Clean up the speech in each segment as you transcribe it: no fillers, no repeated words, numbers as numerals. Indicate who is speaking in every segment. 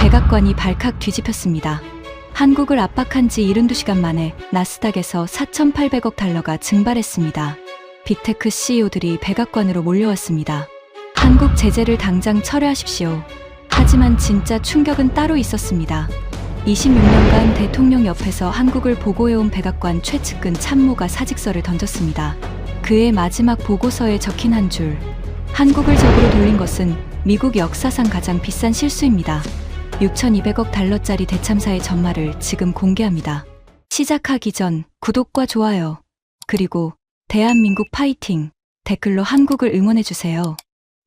Speaker 1: 백악관이 발칵 뒤집혔습니다. 한국을 압박한 지 72시간 만에 나스닥에서 4,800억 달러가 증발했습니다. 빅테크 CEO들이 백악관으로 몰려왔습니다. 한국 제재를 당장 철회하십시오. 하지만 진짜 충격은 따로 있었습니다. 26년간 대통령 옆에서 한국을 보고해온 백악관 최측근 참모가 사직서를 던졌습니다. 그의 마지막 보고서에 적힌 한 줄. 한국을 적으로 돌린 것은 미국 역사상 가장 비싼 실수입니다. 6,200억 달러짜리 대참사의 전말을 지금 공개합니다. 시작하기 전 구독과 좋아요, 그리고 대한민국 파이팅 댓글로 한국을 응원해주세요.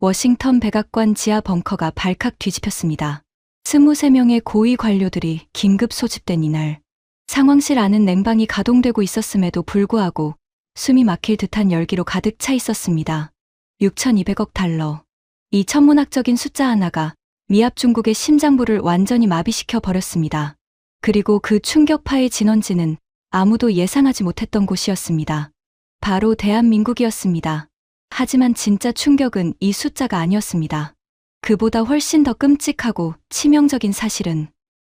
Speaker 1: 워싱턴 백악관 지하 벙커가 발칵 뒤집혔습니다. 23명의 고위 관료들이 긴급 소집된 이날, 상황실 안은 냉방이 가동되고 있었음에도 불구하고 숨이 막힐 듯한 열기로 가득 차 있었습니다. 6,200억 달러. 이 천문학적인 숫자 하나가 미합 중국의 심장부를 완전히 마비시켜 버렸습니다. 그리고 그 충격파의 진원지는 아무도 예상하지 못했던 곳이었습니다. 바로 대한민국이었습니다. 하지만 진짜 충격은 이 숫자가 아니었습니다. 그보다 훨씬 더 끔찍하고 치명적인 사실은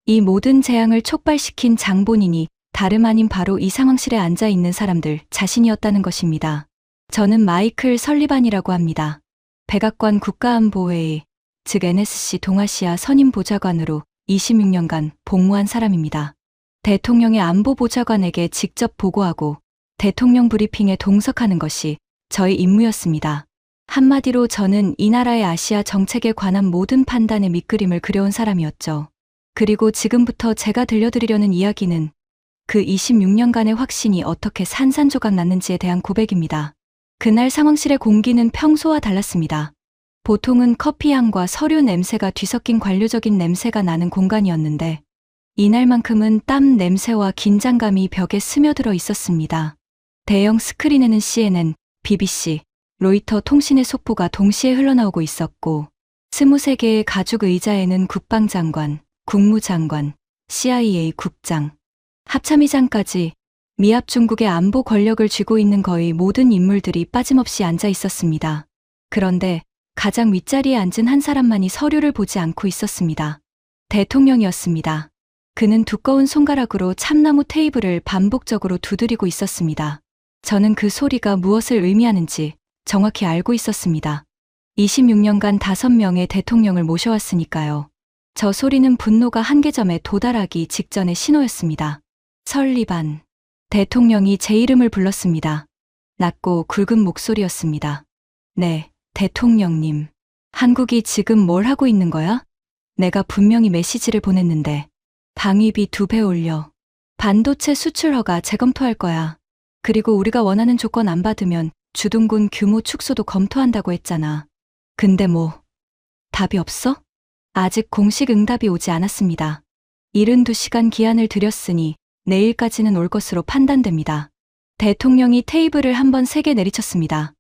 Speaker 1: 이 모든 재앙을 촉발시킨 장본인이 다름 아닌 바로 이 상황실에 앉아 있는 사람들 자신이었다는 것입니다. 저는 마이클 설리반이라고 합니다. 백악관 국가안보회의, 즉 NSC 동아시아 선임보좌관으로 26년간 복무한 사람입니다. 대통령의 안보보좌관에게 직접 보고하고 대통령 브리핑에 동석하는 것이 저의 임무였습니다. 한마디로 저는 이 나라의 아시아 정책에 관한 모든 판단의 밑그림을 그려온 사람이었죠. 그리고 지금부터 제가 들려드리려는 이야기는 그 26년간의 확신이 어떻게 산산조각 났는지에 대한 고백입니다. 그날 상황실의 공기는 평소와 달랐습니다. 보통은 커피향과 서류 냄새가 뒤섞인 관료적인 냄새가 나는 공간이었는데 이날만큼은 땀 냄새와 긴장감이 벽에 스며들어 있었습니다. 대형 스크린에는 CNN, BBC, 로이터 통신의 속보가 동시에 흘러나오고 있었고 23개의 가죽 의자에는 국방장관, 국무장관, CIA 국장, 합참의장까지 미합 중국의 안보 권력을 쥐고 있는 거의 모든 인물들이 빠짐없이 앉아 있었습니다. 그런데 가장 윗자리에 앉은 한 사람만이 서류를 보지 않고 있었습니다. 대통령이었습니다. 그는 두꺼운 손가락으로 참나무 테이블을 반복적으로 두드리고 있었습니다. 저는 그 소리가 무엇을 의미하는지 정확히 알고 있었습니다. 26년간 5명의 대통령을 모셔왔으니까요. 저 소리는 분노가 한계점에 도달하기 직전의 신호였습니다. 설리반. 대통령이 제 이름을 불렀습니다. 낮고 굵은 목소리였습니다. 네, 대통령님. 한국이 지금 뭘 하고 있는 거야? 내가 분명히 메시지를 보냈는데. 방위비 2배 올려. 반도체 수출 허가 재검토할 거야. 그리고 우리가 원하는 조건 안 받으면 주둔군 규모 축소도 검토한다고 했잖아. 근데 뭐, 답이 없어? 아직 공식 응답이 오지 않았습니다. 72시간 기한을 드렸으니 내일까지는 올 것으로 판단됩니다. 대통령이 테이블을 한번 세게 내리쳤습니다.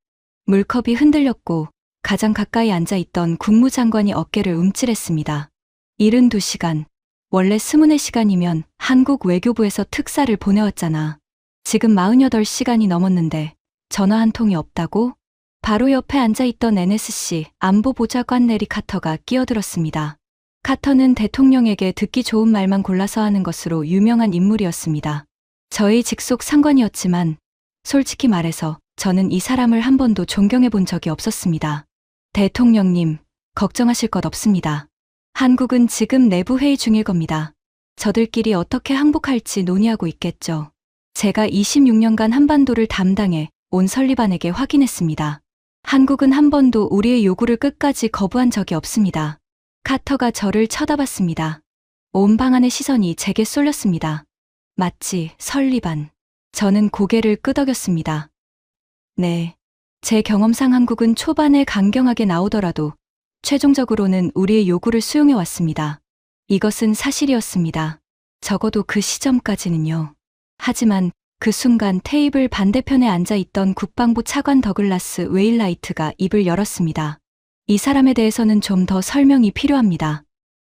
Speaker 1: 물컵이 흔들렸고 가장 가까이 앉아있던 국무장관이 어깨를 움찔했습니다. 72시간, 원래 24시간이면 한국 외교부에서 특사를 보내왔잖아. 지금 48시간이 넘었는데 전화 한 통이 없다고? 바로 옆에 앉아있던 NSC 안보보좌관 내리 카터가 끼어들었습니다. 카터는 대통령에게 듣기 좋은 말만 골라서 하는 것으로 유명한 인물이었습니다. 저의 직속 상관이었지만 솔직히 말해서 저는 이 사람을 한 번도 존경해 본 적이 없었습니다. 대통령님, 걱정하실 것 없습니다. 한국은 지금 내부 회의 중일 겁니다. 저들끼리 어떻게 항복할지 논의하고 있겠죠. 제가 26년간 한반도를 담당해 온 설리반에게 확인했습니다. 한국은 한 번도 우리의 요구를 끝까지 거부한 적이 없습니다. 카터가 저를 쳐다봤습니다. 온 방안의 시선이 제게 쏠렸습니다. 맞지, 설리반. 저는 고개를 끄덕였습니다. 네. 제 경험상 한국은 초반에 강경하게 나오더라도 최종적으로는 우리의 요구를 수용해 왔습니다. 이것은 사실이었습니다. 적어도 그 시점까지는요. 하지만 그 순간 테이블 반대편에 앉아있던 국방부 차관 더글라스 웨일라이트가 입을 열었습니다. 이 사람에 대해서는 좀 더 설명이 필요합니다.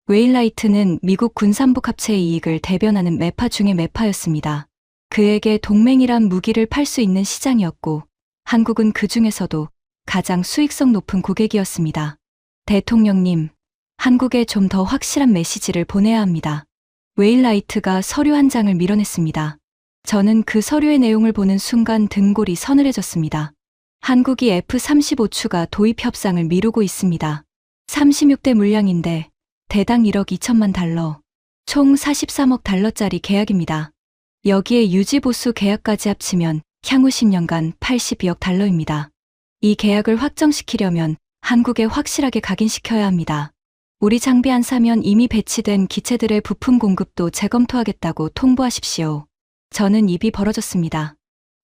Speaker 1: 웨일라이트는 미국 군산복 합체의 이익을 대변하는 매파 중의 매파였습니다. 그에게 동맹이란 무기를 팔 수 있는 시장이었고 한국은 그 중에서도 가장 수익성 높은 고객이었습니다. 대통령님, 한국에 좀 더 확실한 메시지를 보내야 합니다. 웨일라이트가 서류 한 장을 밀어냈습니다. 저는 그 서류의 내용을 보는 순간 등골이 서늘해졌습니다. 한국이 F-35 추가 도입 협상을 미루고 있습니다. 36대 물량인데 대당 1억 2천만 달러, 총 43억 달러짜리 계약입니다. 여기에 유지보수 계약까지 합치면 향후 10년간 82억 달러입니다. 이 계약을 확정시키려면 한국에 확실하게 각인시켜야 합니다. 우리 장비 안 사면 이미 배치된 기체들의 부품 공급도 재검토하겠다고 통보하십시오. 저는 입이 벌어졌습니다.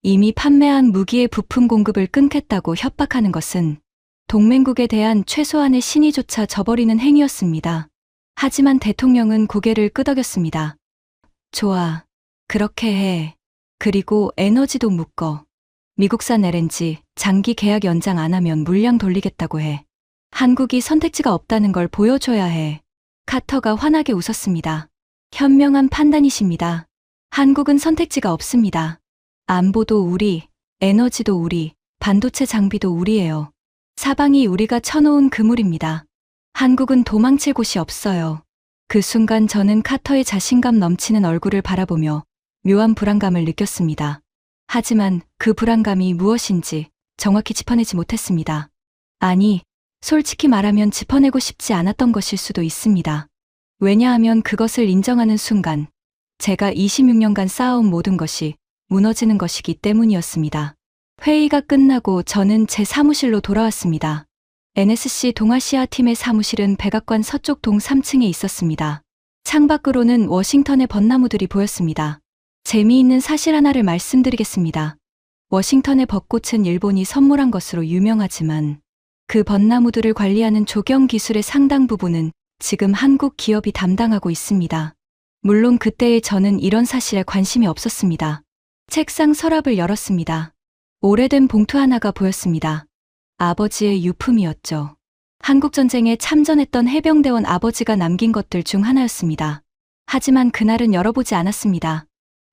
Speaker 1: 이미 판매한 무기의 부품 공급을 끊겠다고 협박하는 것은 동맹국에 대한 최소한의 신의조차 저버리는 행위였습니다. 하지만 대통령은 고개를 끄덕였습니다. 좋아. 그렇게 해. 그리고 에너지도 묶어. 미국산 LNG 장기 계약 연장 안 하면 물량 돌리겠다고 해. 한국이 선택지가 없다는 걸 보여줘야 해. 카터가 환하게 웃었습니다. 현명한 판단이십니다. 한국은 선택지가 없습니다. 안보도 우리, 에너지도 우리, 반도체 장비도 우리예요. 사방이 우리가 쳐놓은 그물입니다. 한국은 도망칠 곳이 없어요. 그 순간 저는 카터의 자신감 넘치는 얼굴을 바라보며 묘한 불안감을 느꼈습니다. 하지만 그 불안감이 무엇인지 정확히 짚어내지 못했습니다. 아니, 솔직히 말하면 짚어내고 싶지 않았던 것일 수도 있습니다. 왜냐하면 그것을 인정하는 순간 제가 26년간 쌓아온 모든 것이 무너지는 것이기 때문이었습니다. 회의가 끝나고 저는 제 사무실로 돌아왔습니다. NSC 동아시아 팀의 사무실은 백악관 서쪽 동 3층에 있었습니다. 창밖으로는 워싱턴의 벚나무들이 보였습니다. 재미있는 사실 하나를 말씀드리겠습니다. 워싱턴의 벚꽃은 일본이 선물한 것으로 유명하지만 그 벚나무들을 관리하는 조경 기술의 상당 부분은 지금 한국 기업이 담당하고 있습니다. 물론 그때의 저는 이런 사실에 관심이 없었습니다. 책상 서랍을 열었습니다. 오래된 봉투 하나가 보였습니다. 아버지의 유품이었죠. 한국전쟁에 참전했던 해병대원 아버지가 남긴 것들 중 하나였습니다. 하지만 그날은 열어보지 않았습니다.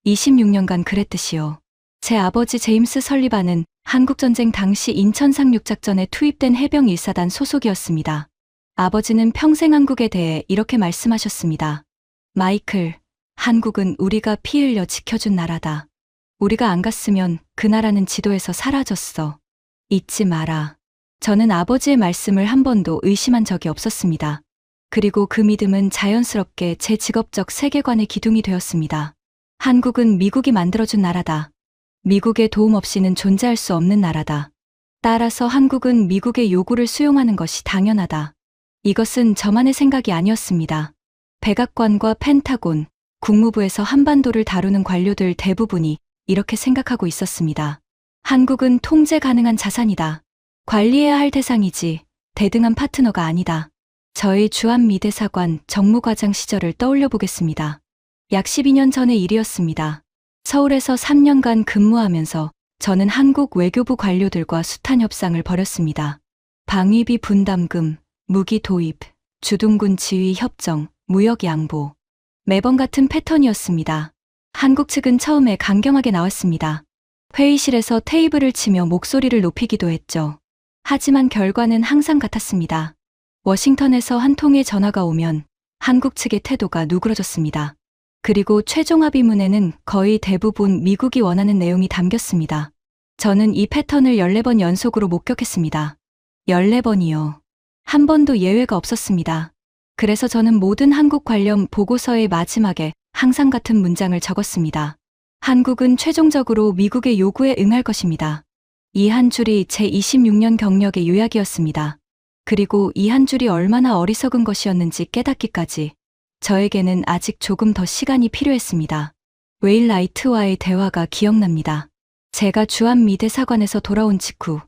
Speaker 1: 26년간 그랬듯이요. 제 아버지 제임스 설리반은 한국전쟁 당시 인천 상륙작전에 투입된 해병 1사단 소속이었습니다. 아버지는 평생 한국에 대해 이렇게 말씀하셨습니다. 마이클, 한국은 우리가 피 흘려 지켜준 나라다. 우리가 안 갔으면 그 나라는 지도에서 사라졌어. 잊지 마라. 저는 아버지의 말씀을 한 번도 의심한 적이 없었습니다. 그리고 그 믿음은 자연스럽게 제 직업적 세계관의 기둥이 되었습니다. 한국은 미국이 만들어준 나라다. 미국의 도움 없이는 존재할 수 없는 나라다. 따라서 한국은 미국의 요구를 수용하는 것이 당연하다. 이것은 저만의 생각이 아니었습니다. 백악관과 펜타곤, 국무부에서 한반도를 다루는 관료들 대부분이 이렇게 생각하고 있었습니다. 한국은 통제 가능한 자산이다. 관리해야 할 대상이지 대등한 파트너가 아니다. 저의 주한미 대사관 정무과장 시절을 떠올려 보겠습니다. 약 12년 전의 일이었습니다. 서울에서 3년간 근무하면서 저는 한국 외교부 관료들과 숱한 협상을 벌였습니다. 방위비 분담금, 무기 도입, 주둔군 지휘 협정, 무역 양보. 매번 같은 패턴이었습니다. 한국 측은 처음에 강경하게 나왔습니다. 회의실에서 테이블을 치며 목소리를 높이기도 했죠. 하지만 결과는 항상 같았습니다. 워싱턴에서 한 통의 전화가 오면 한국 측의 태도가 누그러졌습니다. 그리고 최종 합의문에는 거의 대부분 미국이 원하는 내용이 담겼습니다. 저는 이 패턴을 14번 연속으로 목격했습니다. 14번이요. 한 번도 예외가 없었습니다. 그래서 저는 모든 한국 관련 보고서의 마지막에 항상 같은 문장을 적었습니다. 한국은 최종적으로 미국의 요구에 응할 것입니다. 이 한 줄이 제 26년 경력의 요약이었습니다. 그리고 이 한 줄이 얼마나 어리석은 것이었는지 깨닫기까지 저에게는 아직 조금 더 시간이 필요했습니다. 웨일라이트와의 대화가 기억납니다. 제가 주한미 대사관에서 돌아온 직후,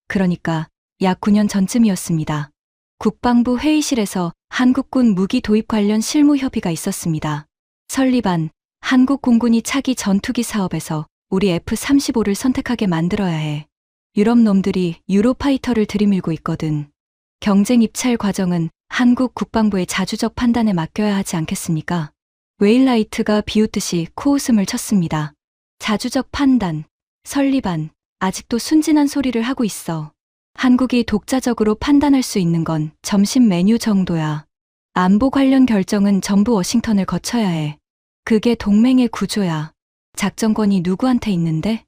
Speaker 1: 그러니까 약 9년 전쯤이었습니다. 국방부 회의실에서 한국군 무기 도입 관련 실무 협의가 있었습니다. 설리반, 한국 공군이 차기 전투기 사업에서 우리 F-35를 선택하게 만들어야 해. 유럽 놈들이 유로파이터를 들이밀고 있거든. 경쟁 입찰 과정은 한국 국방부의 자주적 판단에 맡겨야 하지 않겠습니까? 웨일라이트가 비웃듯이 코웃음을 쳤습니다. 자주적 판단, 설리반, 아직도 순진한 소리를 하고 있어. 한국이 독자적으로 판단할 수 있는 건 점심 메뉴 정도야. 안보 관련 결정은 전부 워싱턴을 거쳐야 해. 그게 동맹의 구조야. 작전권이 누구한테 있는데?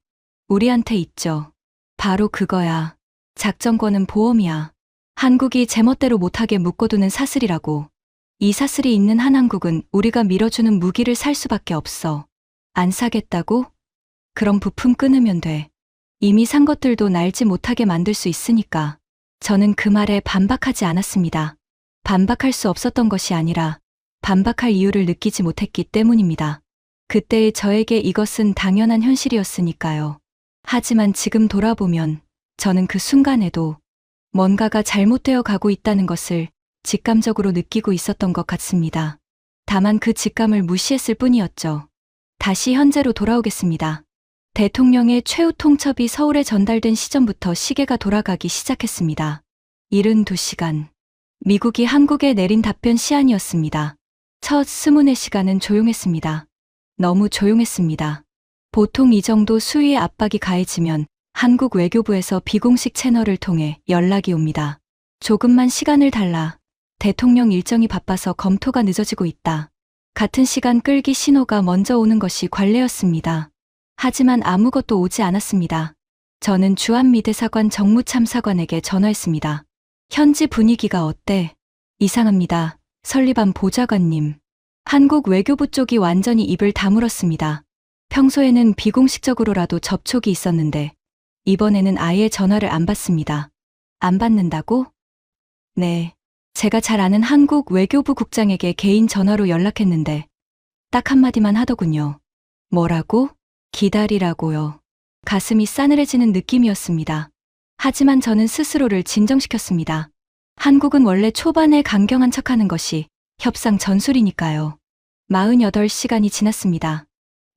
Speaker 1: 우리한테 있죠. 바로 그거야. 작전권은 보험이야. 한국이 제멋대로 못하게 묶어두는 사슬이라고. 이 사슬이 있는 한한국은 우리가 밀어주는 무기를 살 수밖에 없어. 안 사겠다고? 그럼 부품 끊으면 돼. 이미 산 것들도 날지 못하게 만들 수 있으니까. 저는 그 말에 반박하지 않았습니다. 반박할 수 없었던 것이 아니라 반박할 이유를 느끼지 못했기 때문입니다. 그때의 저에게 이것은 당연한 현실이었으니까요. 하지만 지금 돌아보면 저는 그 순간에도 뭔가가 잘못되어 가고 있다는 것을 직감적으로 느끼고 있었던 것 같습니다. 다만 그 직감을 무시했을 뿐이었죠. 다시 현재로 돌아오겠습니다. 대통령의 최후 통첩이 서울에 전달된 시점부터 시계가 돌아가기 시작했습니다. 72시간. 미국이 한국에 내린 답변 시한이었습니다. 첫 24시간은 조용했습니다. 너무 조용했습니다. 보통 이 정도 수위의 압박이 가해지면 한국 외교부에서 비공식 채널을 통해 연락이 옵니다. 조금만 시간을 달라. 대통령 일정이 바빠서 검토가 늦어지고 있다. 같은 시간 끌기 신호가 먼저 오는 것이 관례였습니다. 하지만 아무것도 오지 않았습니다. 저는 주한미 대사관 정무참사관에게 전화했습니다. 현지 분위기가 어때? 이상합니다. 설리반 보좌관님. 한국 외교부 쪽이 완전히 입을 다물었습니다. 평소에는 비공식적으로라도 접촉이 있었는데 이번에는 아예 전화를 안 받습니다. 안 받는다고? 네. 제가 잘 아는 한국 외교부 국장에게 개인 전화로 연락했는데 딱 한마디만 하더군요. 뭐라고? 기다리라고요. 가슴이 싸늘해지는 느낌이었습니다. 하지만 저는 스스로를 진정시켰습니다. 한국은 원래 초반에 강경한 척하는 것이 협상 전술이니까요. 48시간이 지났습니다.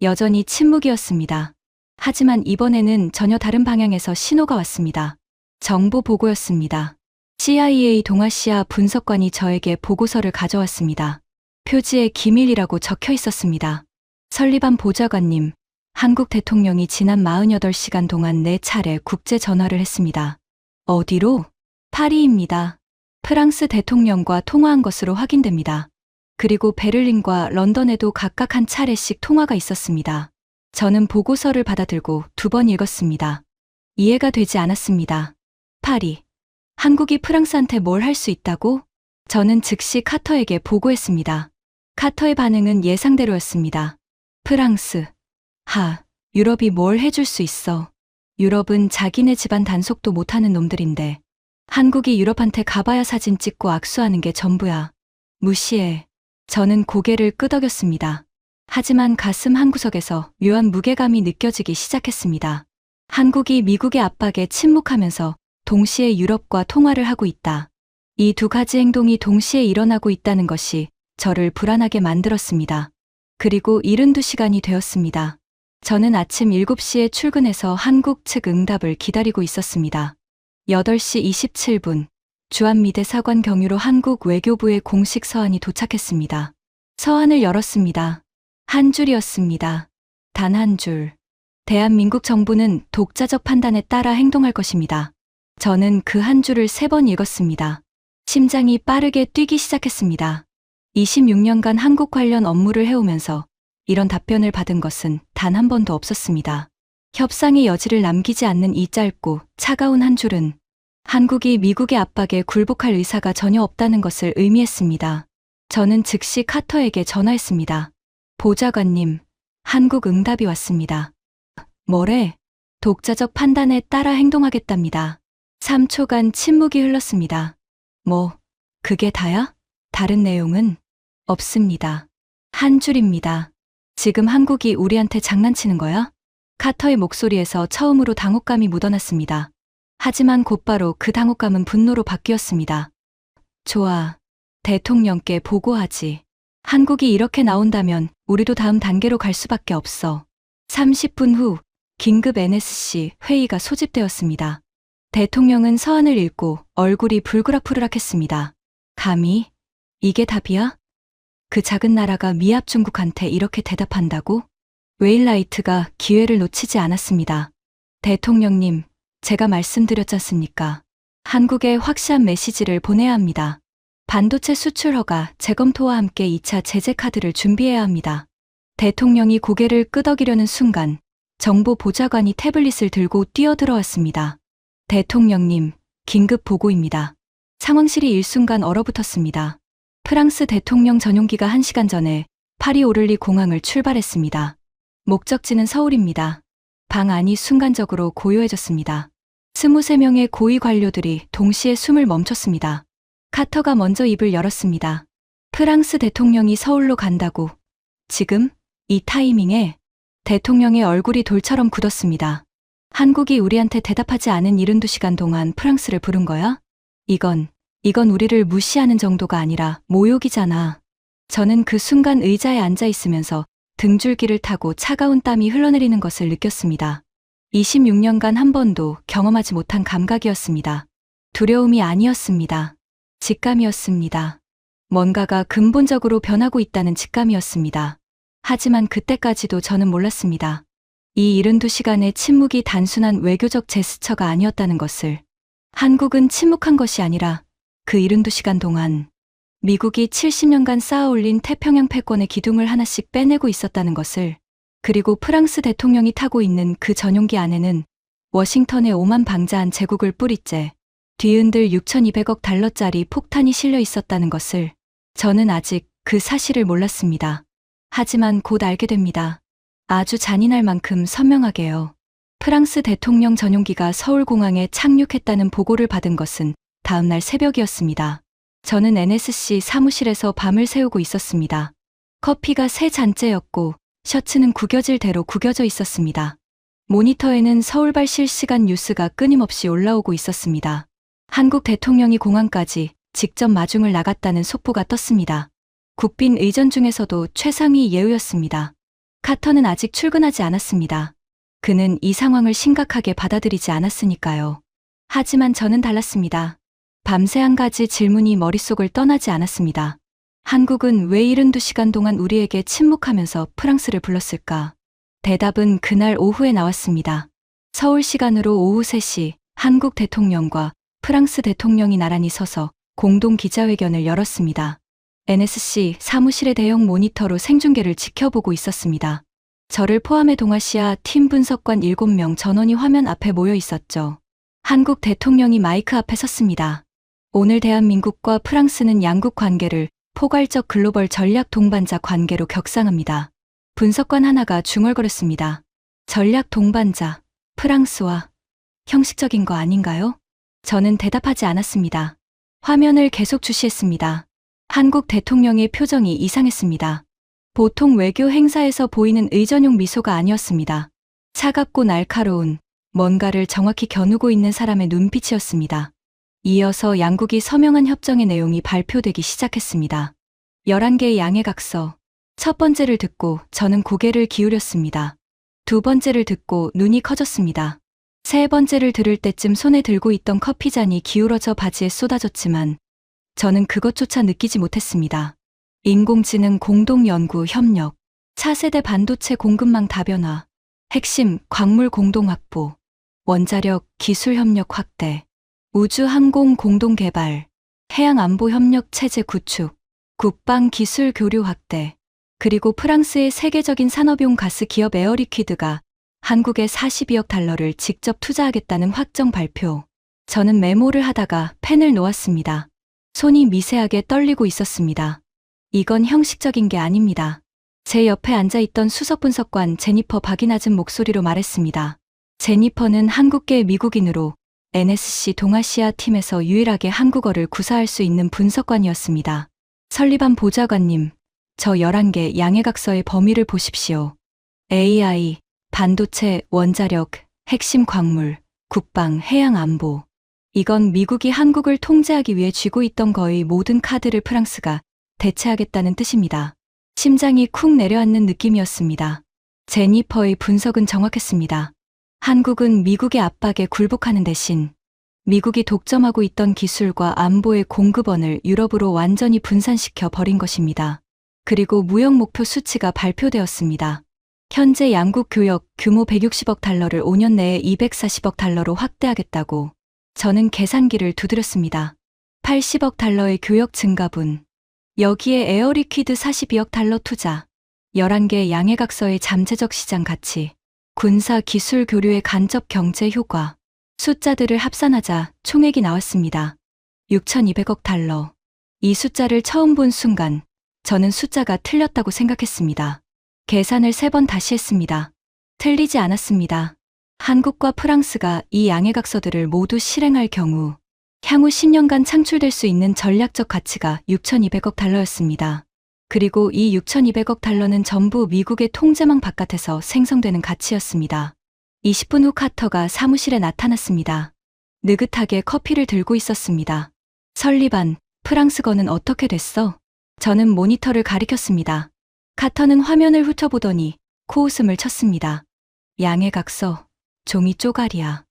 Speaker 1: 여전히 침묵이었습니다. 하지만 이번에는 전혀 다른 방향에서 신호가 왔습니다. 정보 보고였습니다. CIA 동아시아 분석관이 저에게 보고서를 가져왔습니다. 표지에 기밀이라고 적혀 있었습니다. 설리반 보좌관님, 한국 대통령이 지난 48시간 동안 4차례 국제 전화를 했습니다. 어디로? 파리입니다. 프랑스 대통령과 통화한 것으로 확인됩니다. 그리고 베를린과 런던에도 각각 한 차례씩 통화가 있었습니다. 저는 보고서를 받아들고 2번 읽었습니다. 이해가 되지 않았습니다. 파리. 한국이 프랑스한테 뭘 할 수 있다고? 저는 즉시 카터에게 보고했습니다. 카터의 반응은 예상대로였습니다. 프랑스. 유럽이 뭘 해줄 수 있어. 유럽은 자기네 집안 단속도 못하는 놈들인데 한국이 유럽한테 가봐야 사진 찍고 악수하는 게 전부야. 무시해. 저는 고개를 끄덕였습니다. 하지만 가슴 한구석에서 묘한 무게감이 느껴지기 시작했습니다. 한국이 미국의 압박에 침묵하면서 동시에 유럽과 통화를 하고 있다. 이 2가지 행동이 동시에 일어나고 있다는 것이 저를 불안하게 만들었습니다. 그리고 72시간이 되었습니다. 저는 아침 7시에 출근해서 한국 측 응답을 기다리고 있었습니다. 8시 27분, 주한미 대사관 경유로 한국 외교부의 공식 서한이 도착했습니다. 서한을 열었습니다. 한 줄이었습니다. 단 한 줄. 대한민국 정부는 독자적 판단에 따라 행동할 것입니다. 저는 그 한 줄을 3번 읽었습니다. 심장이 빠르게 뛰기 시작했습니다. 26년간 한국 관련 업무를 해오면서 이런 답변을 받은 것은 단 한 번도 없었습니다. 협상의 여지를 남기지 않는 이 짧고 차가운 한 줄은 한국이 미국의 압박에 굴복할 의사가 전혀 없다는 것을 의미했습니다. 저는 즉시 카터에게 전화했습니다. 보좌관님, 한국 응답이 왔습니다. 뭐래? 독자적 판단에 따라 행동하겠답니다. 3초간 침묵이 흘렀습니다. 그게 다야? 다른 내용은? 없습니다. 한 줄입니다. 지금 한국이 우리한테 장난치는 거야? 카터의 목소리에서 처음으로 당혹감이 묻어났습니다. 하지만 곧바로 그 당혹감은 분노로 바뀌었습니다. 좋아. 대통령께 보고하지. 한국이 이렇게 나온다면 우리도 다음 단계로 갈 수밖에 없어. 30분 후 긴급 NSC 회의가 소집되었습니다. 대통령은 서한을 읽고 얼굴이 불그락푸르락했습니다. 감히? 이게 답이야? 그 작은 나라가 미합 중국한테 이렇게 대답한다고? 웨일라이트가 기회를 놓치지 않았습니다. 대통령님, 제가 말씀드렸지 않습니까? 한국에 확실한 메시지를 보내야 합니다. 반도체 수출 허가 재검토와 함께 2차 제재 카드를 준비해야 합니다. 대통령이 고개를 끄덕이려는 순간 정보 보좌관이 태블릿을 들고 뛰어들어왔습니다. 대통령님, 긴급 보고입니다. 상황실이 일순간 얼어붙었습니다. 프랑스 대통령 전용기가 1시간 전에 파리 오를리 공항을 출발했습니다. 목적지는 서울입니다. 방 안이 순간적으로 고요해졌습니다. 23명의 고위 관료들이 동시에 숨을 멈췄습니다. 카터가 먼저 입을 열었습니다. 프랑스 대통령이 서울로 간다고. 지금? 이 타이밍에? 대통령의 얼굴이 돌처럼 굳었습니다. 한국이 우리한테 대답하지 않은 72시간 동안 프랑스를 부른 거야? 이건 우리를 무시하는 정도가 아니라 모욕이잖아. 저는 그 순간 의자에 앉아 있으면서 등줄기를 타고 차가운 땀이 흘러내리는 것을 느꼈습니다. 26년간 한 번도 경험하지 못한 감각이었습니다. 두려움이 아니었습니다. 직감이었습니다. 뭔가가 근본적으로 변하고 있다는 직감이었습니다. 하지만 그때까지도 저는 몰랐습니다. 이 72시간의 침묵이 단순한 외교적 제스처가 아니었다는 것을. 한국은 침묵한 것이 아니라 그 72시간 동안 미국이 70년간 쌓아올린 태평양 패권의 기둥을 하나씩 빼내고 있었다는 것을. 그리고 프랑스 대통령이 타고 있는 그 전용기 안에는 워싱턴의 오만방자한 제국을 뿌리째 뒤흔들 6,200억 달러짜리 폭탄이 실려 있었다는 것을. 저는 아직 그 사실을 몰랐습니다. 하지만 곧 알게 됩니다. 아주 잔인할 만큼 선명하게요. 프랑스 대통령 전용기가 서울공항에 착륙했다는 보고를 받은 것은 다음날 새벽이었습니다. 저는 NSC 사무실에서 밤을 새우고 있었습니다. 커피가 3잔째였고 셔츠는 구겨질 대로 구겨져 있었습니다. 모니터에는 서울발 실시간 뉴스가 끊임없이 올라오고 있었습니다. 한국 대통령이 공항까지 직접 마중을 나갔다는 속보가 떴습니다. 국빈 의전 중에서도 최상위 예우였습니다. 카터는 아직 출근하지 않았습니다. 그는 이 상황을 심각하게 받아들이지 않았으니까요. 하지만 저는 달랐습니다. 밤새 한 가지 질문이 머릿속을 떠나지 않았습니다. 한국은 왜 72시간 동안 우리에게 침묵하면서 프랑스를 불렀을까? 대답은 그날 오후에 나왔습니다. 서울 시간으로 오후 3시 한국 대통령과 프랑스 대통령이 나란히 서서 공동 기자회견을 열었습니다. NSC 사무실의 대형 모니터로 생중계를 지켜보고 있었습니다. 저를 포함해 동아시아 팀 분석관 7명 전원이 화면 앞에 모여 있었죠. 한국 대통령이 마이크 앞에 섰습니다. 오늘 대한민국과 프랑스는 양국 관계를 포괄적 글로벌 전략 동반자 관계로 격상합니다. 분석관 하나가 중얼거렸습니다. 전략 동반자, 프랑스와 형식적인 거 아닌가요? 저는 대답하지 않았습니다. 화면을 계속 주시했습니다. 한국 대통령의 표정이 이상했습니다. 보통 외교 행사에서 보이는 의전용 미소가 아니었습니다. 차갑고 날카로운, 뭔가를 정확히 겨누고 있는 사람의 눈빛이었습니다. 이어서 양국이 서명한 협정의 내용이 발표되기 시작했습니다. 11개의 양해각서. 첫 번째를 듣고 저는 고개를 기울였습니다. 두 번째를 듣고 눈이 커졌습니다. 세 번째를 들을 때쯤 손에 들고 있던 커피잔이 기울어져 바지에 쏟아졌지만 저는 그것조차 느끼지 못했습니다. 인공지능 공동연구 협력, 차세대 반도체 공급망 다변화, 핵심 광물 공동 확보, 원자력 기술 협력 확대, 우주 항공 공동 개발, 해양 안보 협력 체제 구축, 국방 기술 교류 확대, 그리고 프랑스의 세계적인 산업용 가스 기업 에어리퀴드가 한국에 42억 달러를 직접 투자하겠다는 확정 발표. 저는 메모를 하다가 펜을 놓았습니다. 손이 미세하게 떨리고 있었습니다. 이건 형식적인 게 아닙니다. 제 옆에 앉아있던 수석분석관 제니퍼 박이 낮은 목소리로 말했습니다. 제니퍼는 한국계 미국인으로 NSC 동아시아 팀에서 유일하게 한국어를 구사할 수 있는 분석관이었습니다. 설리반 보좌관님, 저 11개 양해각서의 범위를 보십시오. AI, 반도체, 원자력, 핵심 광물, 국방, 해양 안보. 이건 미국이 한국을 통제하기 위해 쥐고 있던 거의 모든 카드를 프랑스가 대체하겠다는 뜻입니다. 심장이 쿵 내려앉는 느낌이었습니다. 제니퍼의 분석은 정확했습니다. 한국은 미국의 압박에 굴복하는 대신 미국이 독점하고 있던 기술과 안보의 공급원을 유럽으로 완전히 분산시켜 버린 것입니다. 그리고 무역 목표 수치가 발표되었습니다. 현재 양국 교역 규모 160억 달러를 5년 내에 240억 달러로 확대하겠다고. 저는 계산기를 두드렸습니다. 80억 달러의 교역 증가분, 여기에 에어리퀴드 42억 달러 투자, 11개 양해각서의 잠재적 시장 가치, 군사 기술 교류의 간접 경제 효과, 숫자들을 합산하자 총액이 나왔습니다. 6,200억 달러. 이 숫자를 처음 본 순간 저는 숫자가 틀렸다고 생각했습니다. 계산을 3번 다시 했습니다. 틀리지 않았습니다. 한국과 프랑스가 이 양해각서들을 모두 실행할 경우 향후 10년간 창출될 수 있는 전략적 가치가 6,200억 달러였습니다. 그리고 이 6,200억 달러는 전부 미국의 통제망 바깥에서 생성되는 가치였습니다. 20분 후 카터가 사무실에 나타났습니다. 느긋하게 커피를 들고 있었습니다. 설리반, 프랑스거는 어떻게 됐어? 저는 모니터를 가리켰습니다. 카터는 화면을 훑어보더니 코웃음을 쳤습니다. 양해각서, 종이 쪼가리야.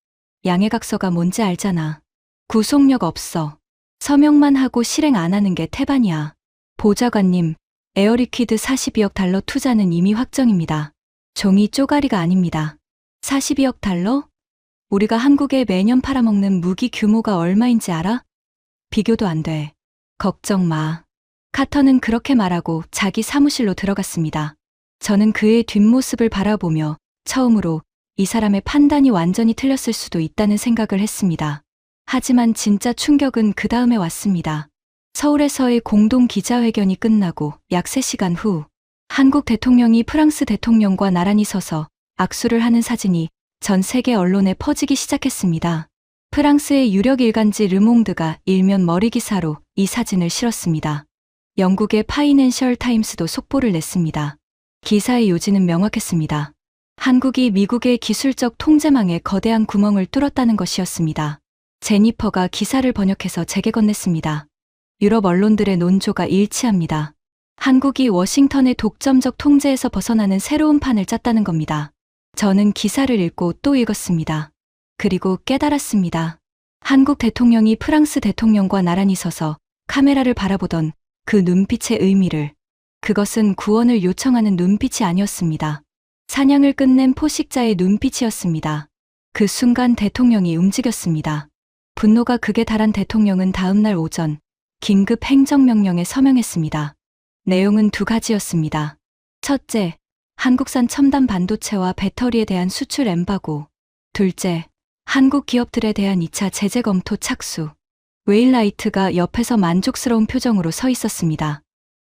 Speaker 1: 양해각서가 뭔지 알잖아. 구속력 없어. 서명만 하고 실행 안 하는 게 태반이야. 보좌관님, 에어리퀴드 42억 달러 투자는 이미 확정입니다. 종이 쪼가리가 아닙니다. 42억 달러? 우리가 한국에 매년 팔아먹는 무기 규모가 얼마인지 알아? 비교도 안 돼. 걱정 마. 카터는 그렇게 말하고 자기 사무실로 들어갔습니다. 저는 그의 뒷모습을 바라보며 처음으로 이 사람의 판단이 완전히 틀렸을 수도 있다는 생각을 했습니다. 하지만 진짜 충격은 그 다음에 왔습니다. 서울에서의 공동 기자회견이 끝나고 약 3시간 후 한국 대통령이 프랑스 대통령과 나란히 서서 악수를 하는 사진이 전 세계 언론에 퍼지기 시작했습니다. 프랑스의 유력 일간지 르몽드가 일면 머리 기사로 이 사진을 실었습니다. 영국의 파이낸셜 타임스도 속보를 냈습니다. 기사의 요지는 명확했습니다. 한국이 미국의 기술적 통제망에 거대한 구멍을 뚫었다는 것이었습니다. 제니퍼가 기사를 번역해서 제게 건넸습니다. 유럽 언론들의 논조가 일치합니다. 한국이 워싱턴의 독점적 통제에서 벗어나는 새로운 판을 짰다는 겁니다. 저는 기사를 읽고 또 읽었습니다. 그리고 깨달았습니다. 한국 대통령이 프랑스 대통령과 나란히 서서 카메라를 바라보던 그 눈빛의 의미를. 그것은 구원을 요청하는 눈빛이 아니었습니다. 사냥을 끝낸 포식자의 눈빛이었습니다. 그 순간 대통령이 움직였습니다. 분노가 극에 달한 대통령은 다음날 오전 긴급 행정명령에 서명했습니다. 내용은 2가지였습니다. 첫째, 한국산 첨단 반도체와 배터리에 대한 수출 엠바고. 둘째, 한국 기업들에 대한 2차 제재 검토 착수. 웨일라이트가 옆에서 만족스러운 표정으로 서 있었습니다.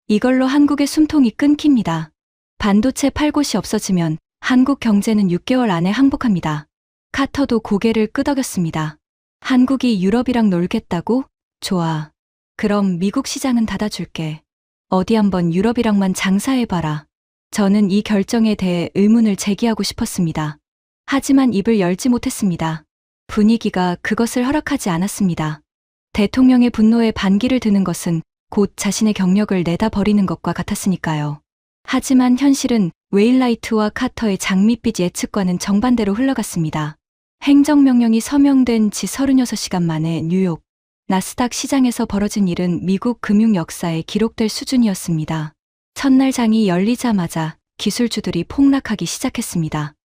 Speaker 1: 이걸로 한국의 숨통이 끊깁니다. 반도체 팔 곳이 없어지면 한국 경제는 6개월 안에 항복합니다. 카터도 고개를 끄덕였습니다. 한국이 유럽이랑 놀겠다고? 좋아. 그럼 미국 시장은 닫아줄게. 어디 한번 유럽이랑만 장사해봐라. 저는 이 결정에 대해 의문을 제기하고 싶었습니다. 하지만 입을 열지 못했습니다. 분위기가 그것을 허락하지 않았습니다. 대통령의 분노에 반기를 드는 것은 곧 자신의 경력을 내다 버리는 것과 같았으니까요. 하지만 현실은 웨일라이트와 카터의 장밋빛 예측과는 정반대로 흘러갔습니다. 행정명령이 서명된 지 36시간 만에 뉴욕, 나스닥 시장에서 벌어진 일은 미국 금융 역사에 기록될 수준이었습니다. 첫날 장이 열리자마자 기술주들이 폭락하기 시작했습니다.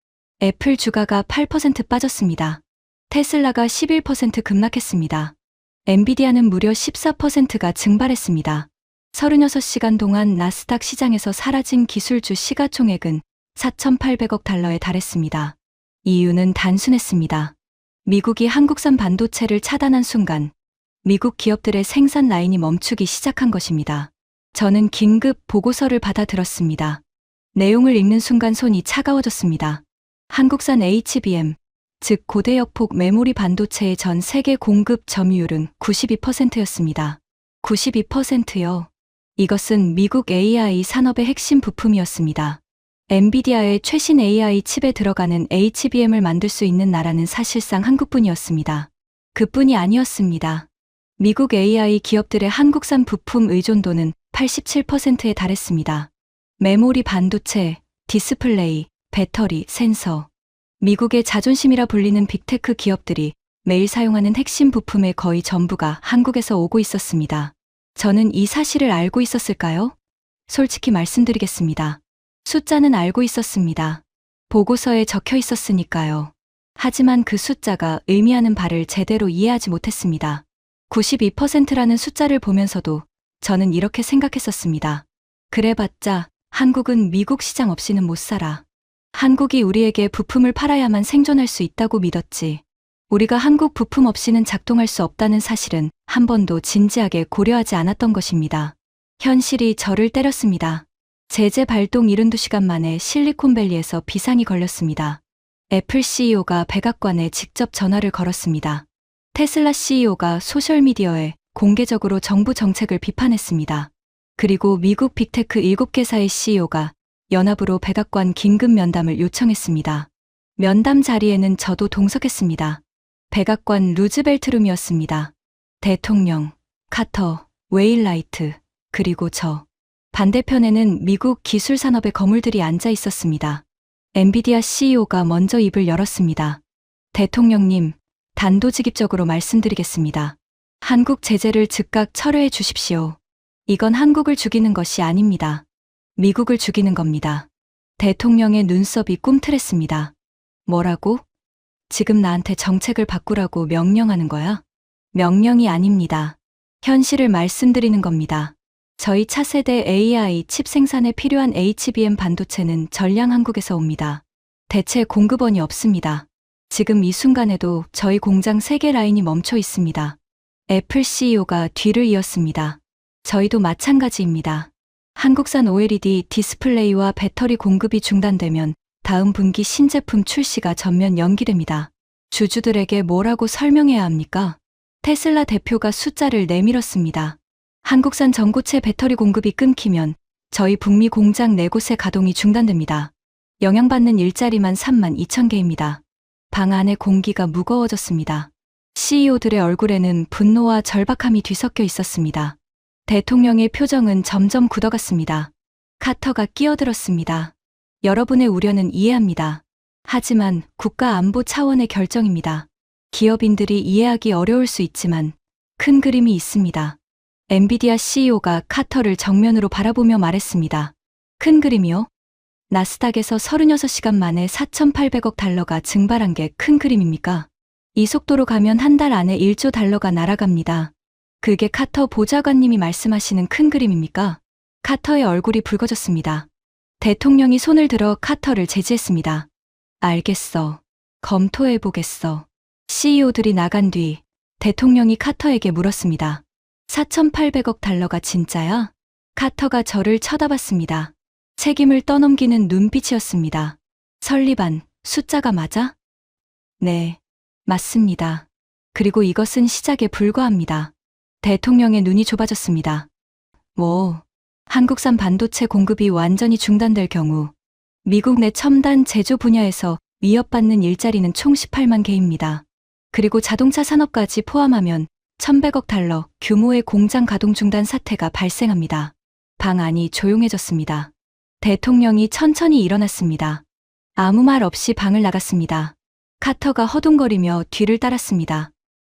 Speaker 1: 애플 주가가 8% 빠졌습니다. 테슬라가 11% 급락했습니다. 엔비디아는 무려 14%가 증발했습니다. 36시간 동안 나스닥 시장에서 사라진 기술주 시가총액은 4,800억 달러에 달했습니다. 이유는 단순했습니다. 미국이 한국산 반도체를 차단한 순간 미국 기업들의 생산 라인이 멈추기 시작한 것입니다. 저는 긴급 보고서를 받아들었습니다. 내용을 읽는 순간 손이 차가워졌습니다. 한국산 HBM, 즉 고대역폭 메모리 반도체의 전 세계 공급 점유율은 92%였습니다. 92%요. 이것은 미국 AI 산업의 핵심 부품이었습니다. 엔비디아의 최신 AI 칩에 들어가는 HBM을 만들 수 있는 나라는 사실상 한국뿐이었습니다. 그뿐이 아니었습니다. 미국 AI 기업들의 한국산 부품 의존도는 87%에 달했습니다. 메모리 반도체, 디스플레이, 배터리, 센서. 미국의 자존심이라 불리는 빅테크 기업들이 매일 사용하는 핵심 부품의 거의 전부가 한국에서 오고 있었습니다. 저는 이 사실을 알고 있었을까요? 솔직히 말씀드리겠습니다. 숫자는 알고 있었습니다. 보고서에 적혀 있었으니까요. 하지만 그 숫자가 의미하는 바를 제대로 이해하지 못했습니다. 92%라는 숫자를 보면서도 저는 이렇게 생각했었습니다. 그래봤자 한국은 미국 시장 없이는 못 살아. 한국이 우리에게 부품을 팔아야만 생존할 수 있다고 믿었지. 우리가 한국 부품 없이는 작동할 수 없다는 사실은 한 번도 진지하게 고려하지 않았던 것입니다. 현실이 저를 때렸습니다. 제재 발동 72시간 만에 실리콘밸리에서 비상이 걸렸습니다. 애플 CEO가 백악관에 직접 전화를 걸었습니다. 테슬라 CEO가 소셜미디어에 공개적으로 정부 정책을 비판했습니다. 그리고 미국 빅테크 7개사의 CEO가 연합으로 백악관 긴급 면담을 요청했습니다. 면담 자리에는 저도 동석했습니다. 백악관 루즈벨트룸이었습니다. 대통령, 카터, 웨일라이트, 그리고 저. 반대편에는 미국 기술산업의 거물들이 앉아 있었습니다. 엔비디아 CEO가 먼저 입을 열었습니다. 대통령님, 단도직입적으로 말씀드리겠습니다. 한국 제재를 즉각 철회해 주십시오. 이건 한국을 죽이는 것이 아닙니다. 미국을 죽이는 겁니다. 대통령의 눈썹이 꿈틀했습니다. 뭐라고? 지금 나한테 정책을 바꾸라고 명령하는 거야? 명령이 아닙니다. 현실을 말씀드리는 겁니다. 저희 차세대 AI 칩 생산에 필요한 HBM 반도체는 전량 한국에서 옵니다. 대체 공급원이 없습니다. 지금 이 순간에도 저희 공장 3개 라인이 멈춰 있습니다. 애플 CEO가 뒤를 이었습니다. 저희도 마찬가지입니다. 한국산 OLED 디스플레이와 배터리 공급이 중단되면 다음 분기 신제품 출시가 전면 연기됩니다. 주주들에게 뭐라고 설명해야 합니까? 테슬라 대표가 숫자를 내밀었습니다. 한국산 전고체 배터리 공급이 끊기면 저희 북미 공장 4곳의 가동이 중단됩니다. 영향받는 일자리만 32,000개입니다. 방 안의 공기가 무거워졌습니다. CEO들의 얼굴에는 분노와 절박함이 뒤섞여 있었습니다. 대통령의 표정은 점점 굳어갔습니다. 카터가 끼어들었습니다. 여러분의 우려는 이해합니다. 하지만 국가안보 차원의 결정입니다. 기업인들이 이해하기 어려울 수 있지만 큰 그림이 있습니다. 엔비디아 CEO가 카터를 정면으로 바라보며 말했습니다. 큰 그림이요? 나스닥에서 36시간 만에 4,800억 달러가 증발한 게 큰 그림입니까? 이 속도로 가면 한 달 안에 1조 달러가 날아갑니다. 그게 카터 보좌관님이 말씀하시는 큰 그림입니까? 카터의 얼굴이 붉어졌습니다. 대통령이 손을 들어 카터를 제지했습니다. 알겠어. 검토해보겠어. CEO들이 나간 뒤 대통령이 카터에게 물었습니다. 4,800억 달러가 진짜야? 카터가 저를 쳐다봤습니다. 책임을 떠넘기는 눈빛이었습니다. 설리반, 숫자가 맞아? 네, 맞습니다. 그리고 이것은 시작에 불과합니다. 대통령의 눈이 좁아졌습니다. 한국산 반도체 공급이 완전히 중단될 경우 미국 내 첨단 제조 분야에서 위협받는 일자리는 총 18만 개입니다. 그리고 자동차 산업까지 포함하면 1,100억 달러 규모의 공장 가동 중단 사태가 발생합니다. 방 안이 조용해졌습니다. 대통령이 천천히 일어났습니다. 아무 말 없이 방을 나갔습니다. 카터가 허둥거리며 뒤를 따랐습니다.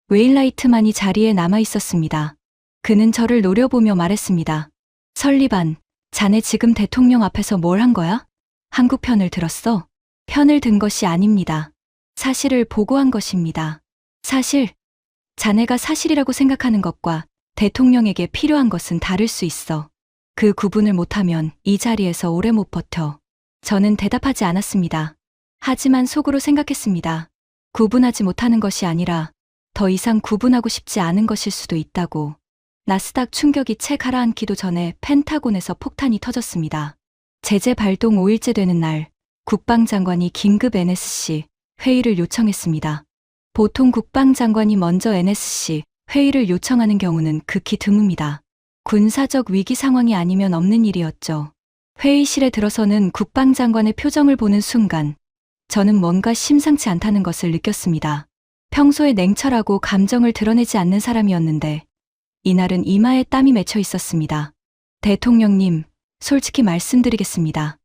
Speaker 1: 웨일라이트만이 자리에 남아 있었습니다. 그는 저를 노려보며 말했습니다. 설리반, 자네 지금 대통령 앞에서 뭘 한 거야? 한국 편을 들었어? 편을 든 것이 아닙니다. 사실을 보고한 것입니다. 사실, 자네가 사실이라고 생각하는 것과 대통령에게 필요한 것은 다를 수 있어. 그 구분을 못하면 이 자리에서 오래 못 버텨. 저는 대답하지 않았습니다. 하지만 속으로 생각했습니다. 구분하지 못하는 것이 아니라 더 이상 구분하고 싶지 않은 것일 수도 있다고. 나스닥 충격이 채 가라앉기도 전에 펜타곤에서 폭탄이 터졌습니다. 제재 발동 5일째 되는 날, 국방장관이 긴급 NSC 회의를 요청했습니다. 보통 국방장관이 먼저 NSC 회의를 요청하는 경우는 극히 드뭅니다. 군사적 위기 상황이 아니면 없는 일이었죠. 회의실에 들어서는 국방장관의 표정을 보는 순간 저는 뭔가 심상치 않다는 것을 느꼈습니다. 평소에 냉철하고 감정을 드러내지 않는 사람이었는데 이날은 이마에 땀이 맺혀 있었습니다. 대통령님, 솔직히 말씀드리겠습니다.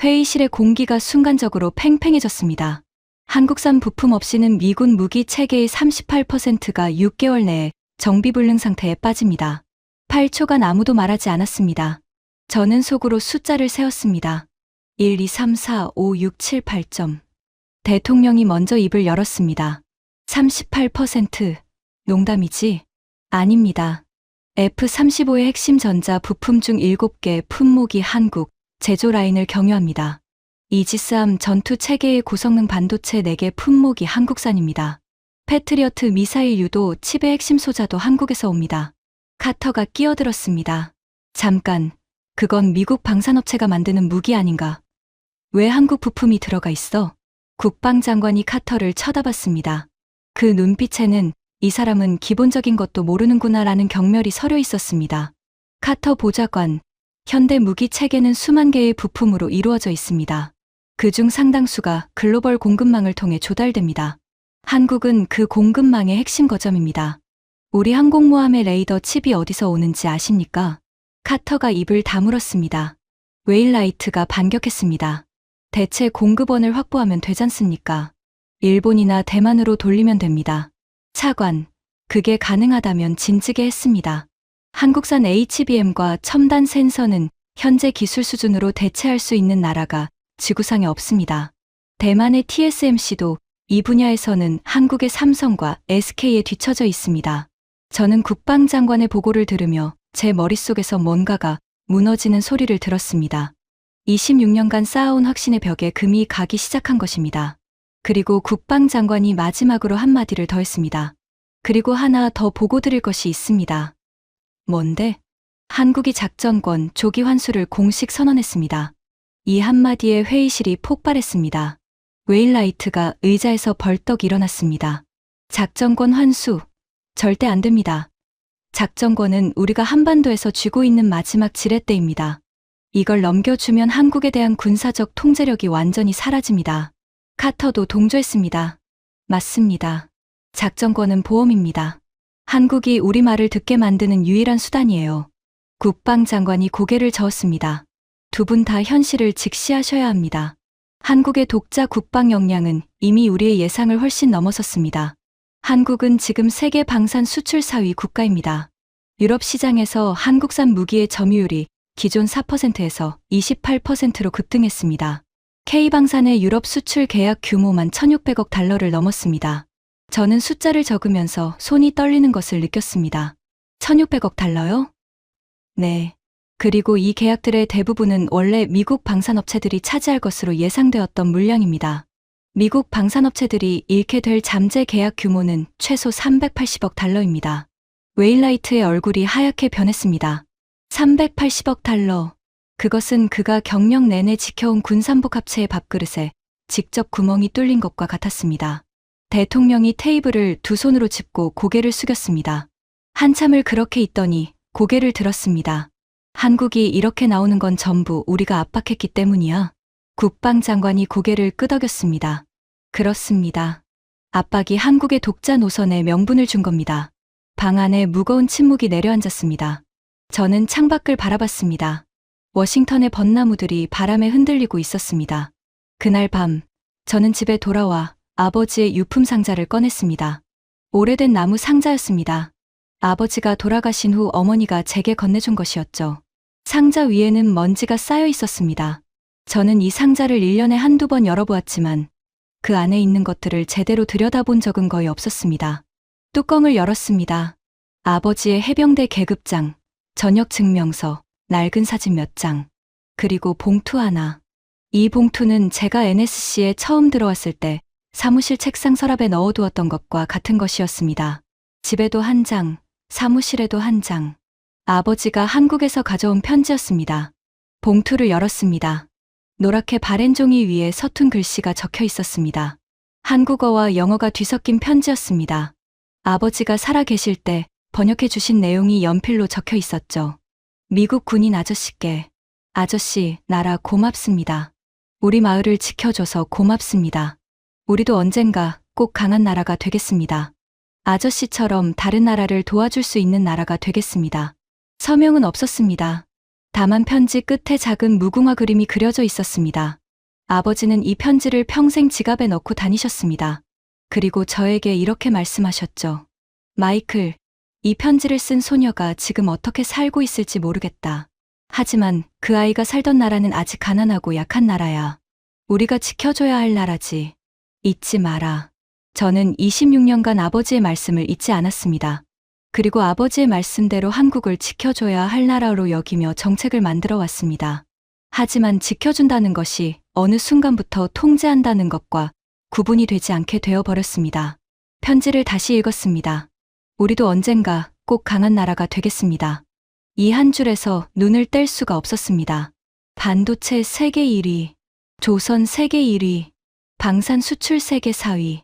Speaker 1: 회의실의 공기가 순간적으로 팽팽해졌습니다. 한국산 부품 없이는 미군 무기 체계의 38%가 6개월 내에 정비불능 상태에 빠집니다. 8초간 아무도 말하지 않았습니다. 저는 속으로 숫자를 세었습니다. 1, 2, 3, 4, 5, 6, 7, 8점. 대통령이 먼저 입을 열었습니다. 38%. 농담이지? 아닙니다. F-35의 핵심 전자 부품 중 7개 품목이 한국 제조 라인을 경유합니다. 이지스함 전투 체계의 고성능 반도체 4개 품목이 한국산입니다. 패트리어트 미사일 유도 칩의 핵심 소자도 한국에서 옵니다. 카터가 끼어들었습니다. 잠깐, 그건 미국 방산업체가 만드는 무기 아닌가? 왜 한국 부품이 들어가 있어? 국방장관이 카터를 쳐다봤습니다. 그 눈빛에는 이 사람은 기본적인 것도 모르는구나라는 경멸이 서려 있었습니다. 카터 보좌관, 현대 무기 체계는 수만 개의 부품으로 이루어져 있습니다. 그중 상당수가 글로벌 공급망을 통해 조달됩니다. 한국은 그 공급망의 핵심 거점입니다. 우리 항공모함의 레이더 칩이 어디서 오는지 아십니까? 카터가 입을 다물었습니다. 웨일라이트가 반격했습니다. 대체 공급원을 확보하면 되잖습니까? 일본이나 대만으로 돌리면 됩니다. 차관, 그게 가능하다면 진즉에 했습니다. 한국산 HBM과 첨단 센서는 현재 기술 수준으로 대체할 수 있는 나라가 지구상에 없습니다. 대만의 TSMC도 이 분야에서는 한국의 삼성과 SK에 뒤처져 있습니다. 저는 국방장관의 보고를 들으며 제 머릿속에서 뭔가가 무너지는 소리를 들었습니다. 26년간 쌓아온 확신의 벽에 금이 가기 시작한 것입니다. 그리고 국방장관이 마지막으로 한마디를 더했습니다. 그리고 하나 더 보고 드릴 것이 있습니다. 뭔데? 한국이 작전권 조기 환수를 공식 선언했습니다. 이 한마디에 회의실이 폭발했습니다. 웨일라이트가 의자에서 벌떡 일어났습니다. 작전권 환수, 절대 안 됩니다. 작전권은 우리가 한반도에서 쥐고 있는 마지막 지렛대입니다. 이걸 넘겨주면 한국에 대한 군사적 통제력이 완전히 사라집니다. 카터도 동조했습니다. 맞습니다. 작전권은 보험입니다. 한국이 우리 말을 듣게 만드는 유일한 수단이에요. 국방장관이 고개를 저었습니다. 두 분 다 현실을 직시하셔야 합니다. 한국의 독자 국방 역량은 이미 우리의 예상을 훨씬 넘어섰습니다. 한국은 지금 세계 방산 수출 4위 국가입니다. 유럽 시장에서 한국산 무기의 점유율이 기존 4%에서 28%로 급등했습니다. K방산의 유럽 수출 계약 규모만 1,600억 달러를 넘었습니다. 저는 숫자를 적으면서 손이 떨리는 것을 느꼈습니다. 1,600억 달러요? 네. 그리고 이 계약들의 대부분은 원래 미국 방산업체들이 차지할 것으로 예상되었던 물량입니다. 미국 방산업체들이 잃게 될 잠재 계약 규모는 최소 380억 달러입니다. 웨일라이트의 얼굴이 하얗게 변했습니다. 380억 달러. 그것은 그가 경력 내내 지켜온 군산복 합체의 밥그릇에 직접 구멍이 뚫린 것과 같았습니다. 대통령이 테이블을 두 손으로 짚고 고개를 숙였습니다. 한참을 그렇게 있더니 고개를 들었습니다. 한국이 이렇게 나오는 건 전부 우리가 압박했기 때문이야. 국방장관이 고개를 끄덕였습니다. 그렇습니다. 압박이 한국의 독자 노선에 명분을 준 겁니다. 방 안에 무거운 침묵이 내려앉았습니다. 저는 창밖을 바라봤습니다. 워싱턴의 벚나무들이 바람에 흔들리고 있었습니다. 그날 밤, 저는 집에 돌아와 아버지의 유품 상자를 꺼냈습니다. 오래된 나무 상자였습니다. 아버지가 돌아가신 후 어머니가 제게 건네준 것이었죠. 상자 위에는 먼지가 쌓여 있었습니다. 저는 이 상자를 1년에 한두 번 열어보았지만 그 안에 있는 것들을 제대로 들여다본 적은 거의 없었습니다. 뚜껑을 열었습니다. 아버지의 해병대 계급장, 전역 증명서, 낡은 사진 몇 장, 그리고 봉투 하나. 이 봉투는 제가 NSC에 처음 들어왔을 때 사무실 책상 서랍에 넣어두었던 것과 같은 것이었습니다. 집에도 한 장, 사무실에도 한 장. 아버지가 한국에서 가져온 편지였습니다. 봉투를 열었습니다. 노랗게 바랜 종이 위에 서툰 글씨가 적혀 있었습니다. 한국어와 영어가 뒤섞인 편지였습니다. 아버지가 살아 계실 때 번역해 주신 내용이 연필로 적혀 있었죠. 미국 군인 아저씨께, 아저씨, 나라 고맙습니다. 우리 마을을 지켜줘서 고맙습니다. 우리도 언젠가 꼭 강한 나라가 되겠습니다. 아저씨처럼 다른 나라를 도와줄 수 있는 나라가 되겠습니다. 서명은 없었습니다. 다만 편지 끝에 작은 무궁화 그림이 그려져 있었습니다. 아버지는 이 편지를 평생 지갑에 넣고 다니셨습니다. 그리고 저에게 이렇게 말씀하셨죠. 마이클, 이 편지를 쓴 소녀가 지금 어떻게 살고 있을지 모르겠다. 하지만 그 아이가 살던 나라는 아직 가난하고 약한 나라야. 우리가 지켜줘야 할 나라지. 잊지 마라. 저는 26년간 아버지의 말씀을 잊지 않았습니다. 그리고 아버지의 말씀대로 한국을 지켜줘야 할 나라로 여기며 정책을 만들어 왔습니다. 하지만 지켜준다는 것이 어느 순간부터 통제한다는 것과 구분이 되지 않게 되어버렸습니다. 편지를 다시 읽었습니다. 우리도 언젠가 꼭 강한 나라가 되겠습니다. 이 한 줄에서 눈을 뗄 수가 없었습니다. 반도체 세계 1위, 조선 세계 1위, 방산 수출 세계 4위,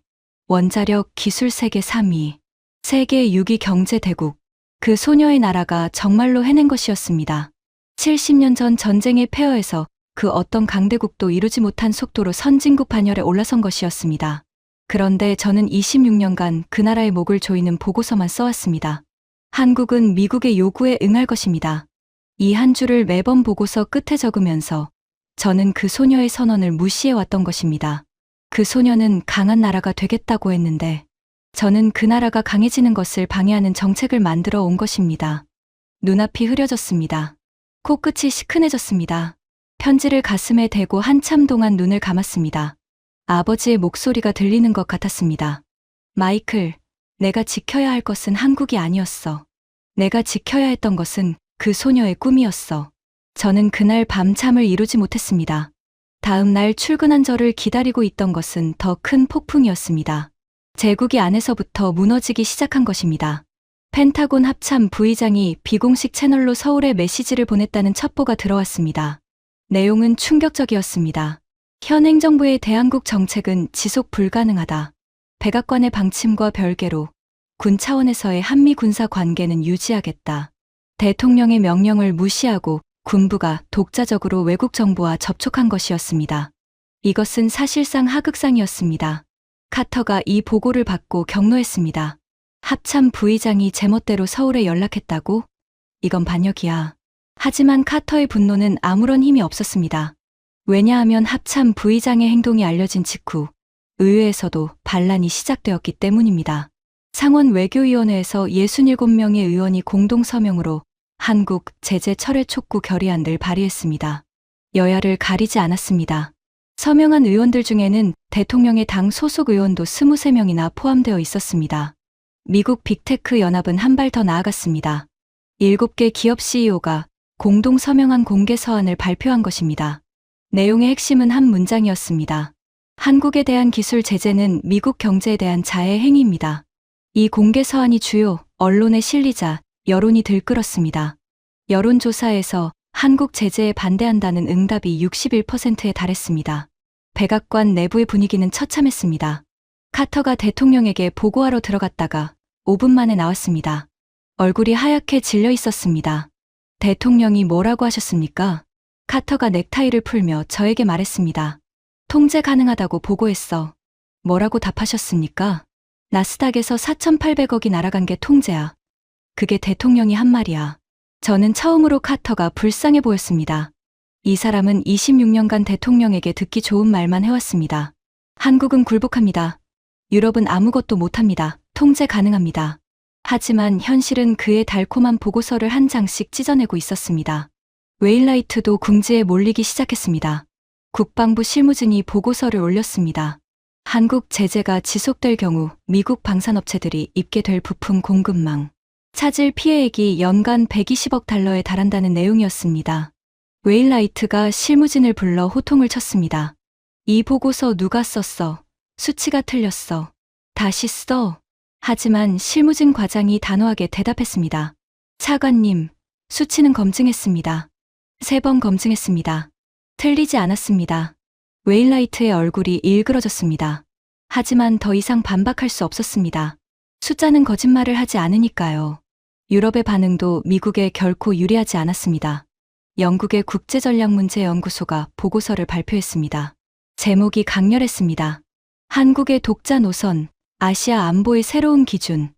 Speaker 1: 원자력 기술 세계 3위, 세계 6위 경제 대국. 그 소녀의 나라가 정말로 해낸 것이었습니다. 70년 전 전쟁의 폐허에서 그 어떤 강대국도 이루지 못한 속도로 선진국 반열에 올라선 것이었습니다. 그런데 저는 26년간 그 나라의 목을 조이는 보고서만 써왔습니다. 한국은 미국의 요구에 응할 것입니다. 이 한 줄을 매번 보고서 끝에 적으면서 저는 그 소녀의 선언을 무시해왔던 것입니다. 그 소녀는 강한 나라가 되겠다고 했는데 저는 그 나라가 강해지는 것을 방해하는 정책을 만들어 온 것입니다. 눈앞이 흐려졌습니다. 코끝이 시큰해졌습니다. 편지를 가슴에 대고 한참 동안 눈을 감았습니다. 아버지의 목소리가 들리는 것 같았습니다. 마이클, 내가 지켜야 할 것은 한국이 아니었어. 내가 지켜야 했던 것은 그 소녀의 꿈이었어. 저는 그날 밤 잠을 이루지 못했습니다. 다음 날 출근한 저를 기다리고 있던 것은 더 큰 폭풍이었습니다. 제국이 안에서부터 무너지기 시작한 것입니다. 펜타곤 합참 부의장이 비공식 채널로 서울에 메시지를 보냈다는 첩보가 들어왔습니다. 내용은 충격적이었습니다. 현 행정부의 대한국 정책은 지속 불가능하다. 백악관의 방침과 별개로 군 차원에서의 한미 군사 관계는 유지하겠다. 대통령의 명령을 무시하고 군부가 독자적으로 외국 정보와 접촉한 것이었습니다. 이것은 사실상 하극상이었습니다. 카터가 이 보고를 받고 경로했습니다. 합참 부의장이 제멋대로 서울에 연락했다고? 이건 반역이야. 하지만 카터의 분노는 아무런 힘이 없었습니다. 왜냐하면 합참 부의장의 행동이 알려진 직후 의회에서도 반란이 시작되었기 때문입니다. 상원 외교위원회에서 67명의 의원이 공동 서명으로 한국 제재 철회 촉구 결의안을 발의했습니다. 여야를 가리지 않았습니다. 서명한 의원들 중에는 대통령의 당 소속 의원도 23명이나 포함되어 있었습니다. 미국 빅테크 연합은 한 발 더 나아갔습니다. 7개 기업 CEO가 공동 서명한 공개 서한을 발표한 것입니다. 내용의 핵심은 한 문장이었습니다. 한국에 대한 기술 제재는 미국 경제에 대한 자해 행위입니다. 이 공개 서한이 주요 언론에 실리자 여론이 들끓었습니다. 여론조사에서 한국 제재에 반대한다는 응답이 61%에 달했습니다. 백악관 내부의 분위기는 처참했습니다. 카터가 대통령에게 보고하러 들어갔다가 5분 만에 나왔습니다. 얼굴이 하얗게 질려 있었습니다. 대통령이 뭐라고 하셨습니까? 카터가 넥타이를 풀며 저에게 말했습니다. 통제 가능하다고 보고했어. 뭐라고 답하셨습니까? 나스닥에서 4,800억이 날아간 게 통제야. 그게 대통령이 한 말이야. 저는 처음으로 카터가 불쌍해 보였습니다. 이 사람은 26년간 대통령에게 듣기 좋은 말만 해왔습니다. 한국은 굴복합니다. 유럽은 아무것도 못합니다. 통제 가능합니다. 하지만 현실은 그의 달콤한 보고서를 한 장씩 찢어내고 있었습니다. 웨일라이트도 궁지에 몰리기 시작했습니다. 국방부 실무진이 보고서를 올렸습니다. 한국 제재가 지속될 경우 미국 방산업체들이 입게 될 부품 공급망, 차질 피해액이 연간 120억 달러에 달한다는 내용이었습니다. 웨일라이트가 실무진을 불러 호통을 쳤습니다. 이 보고서 누가 썼어? 수치가 틀렸어. 다시 써. 하지만 실무진 과장이 단호하게 대답했습니다. 차관님, 수치는 검증했습니다. 3번 검증했습니다. 틀리지 않았습니다. 웨일라이트의 얼굴이 일그러졌습니다. 하지만 더 이상 반박할 수 없었습니다. 숫자는 거짓말을 하지 않으니까요. 유럽의 반응도 미국에 결코 유리하지 않았습니다. 영국의 국제전략문제연구소가 보고서를 발표했습니다. 제목이 강렬했습니다. 한국의 독자 노선, 아시아 안보의 새로운 기준.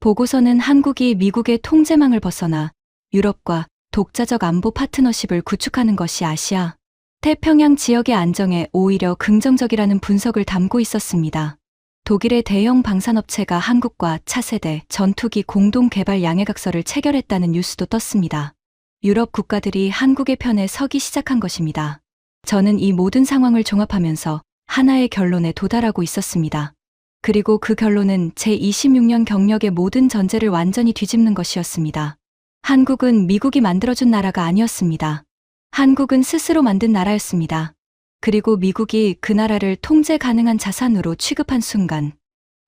Speaker 1: 보고서는 한국이 미국의 통제망을 벗어나 유럽과 독자적 안보 파트너십을 구축하는 것이 아시아, 태평양 지역의 안정에 오히려 긍정적이라는 분석을 담고 있었습니다. 독일의 대형 방산업체가 한국과 차세대 전투기 공동 개발 양해각서를 체결했다는 뉴스도 떴습니다. 유럽 국가들이 한국의 편에 서기 시작한 것입니다. 저는 이 모든 상황을 종합하면서 하나의 결론에 도달하고 있었습니다. 그리고 그 결론은 제26년 경력의 모든 전제를 완전히 뒤집는 것이었습니다. 한국은 미국이 만들어준 나라가 아니었습니다. 한국은 스스로 만든 나라였습니다. 그리고 미국이 그 나라를 통제 가능한 자산으로 취급한 순간,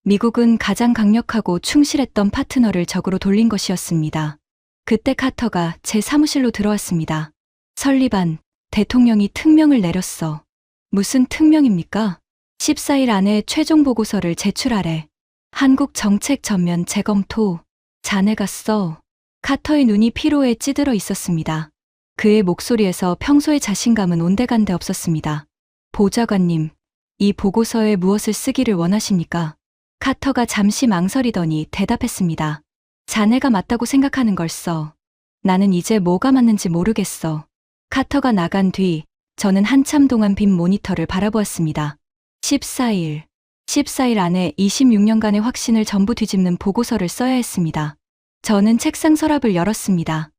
Speaker 1: 미국은 가장 강력하고 충실했던 파트너를 적으로 돌린 것이었습니다. 그때 카터가 제 사무실로 들어왔습니다. 설리반, 대통령이 특명을 내렸어. 무슨 특명입니까? 14일 안에 최종 보고서를 제출하래. 한국 정책 전면 재검토. 자네가 써. 카터의 눈이 피로에 찌들어 있었습니다. 그의 목소리에서 평소의 자신감은 온데간데 없었습니다. 보좌관님, 이 보고서에 무엇을 쓰기를 원하십니까? 카터가 잠시 망설이더니 대답했습니다. 자네가 맞다고 생각하는 걸 써. 나는 이제 뭐가 맞는지 모르겠어. 카터가 나간 뒤 저는 한참 동안 빈 모니터를 바라보았습니다. 14일 안에 26년간의 확신을 전부 뒤집는 보고서를 써야 했습니다. 저는 책상 서랍을 열었습니다.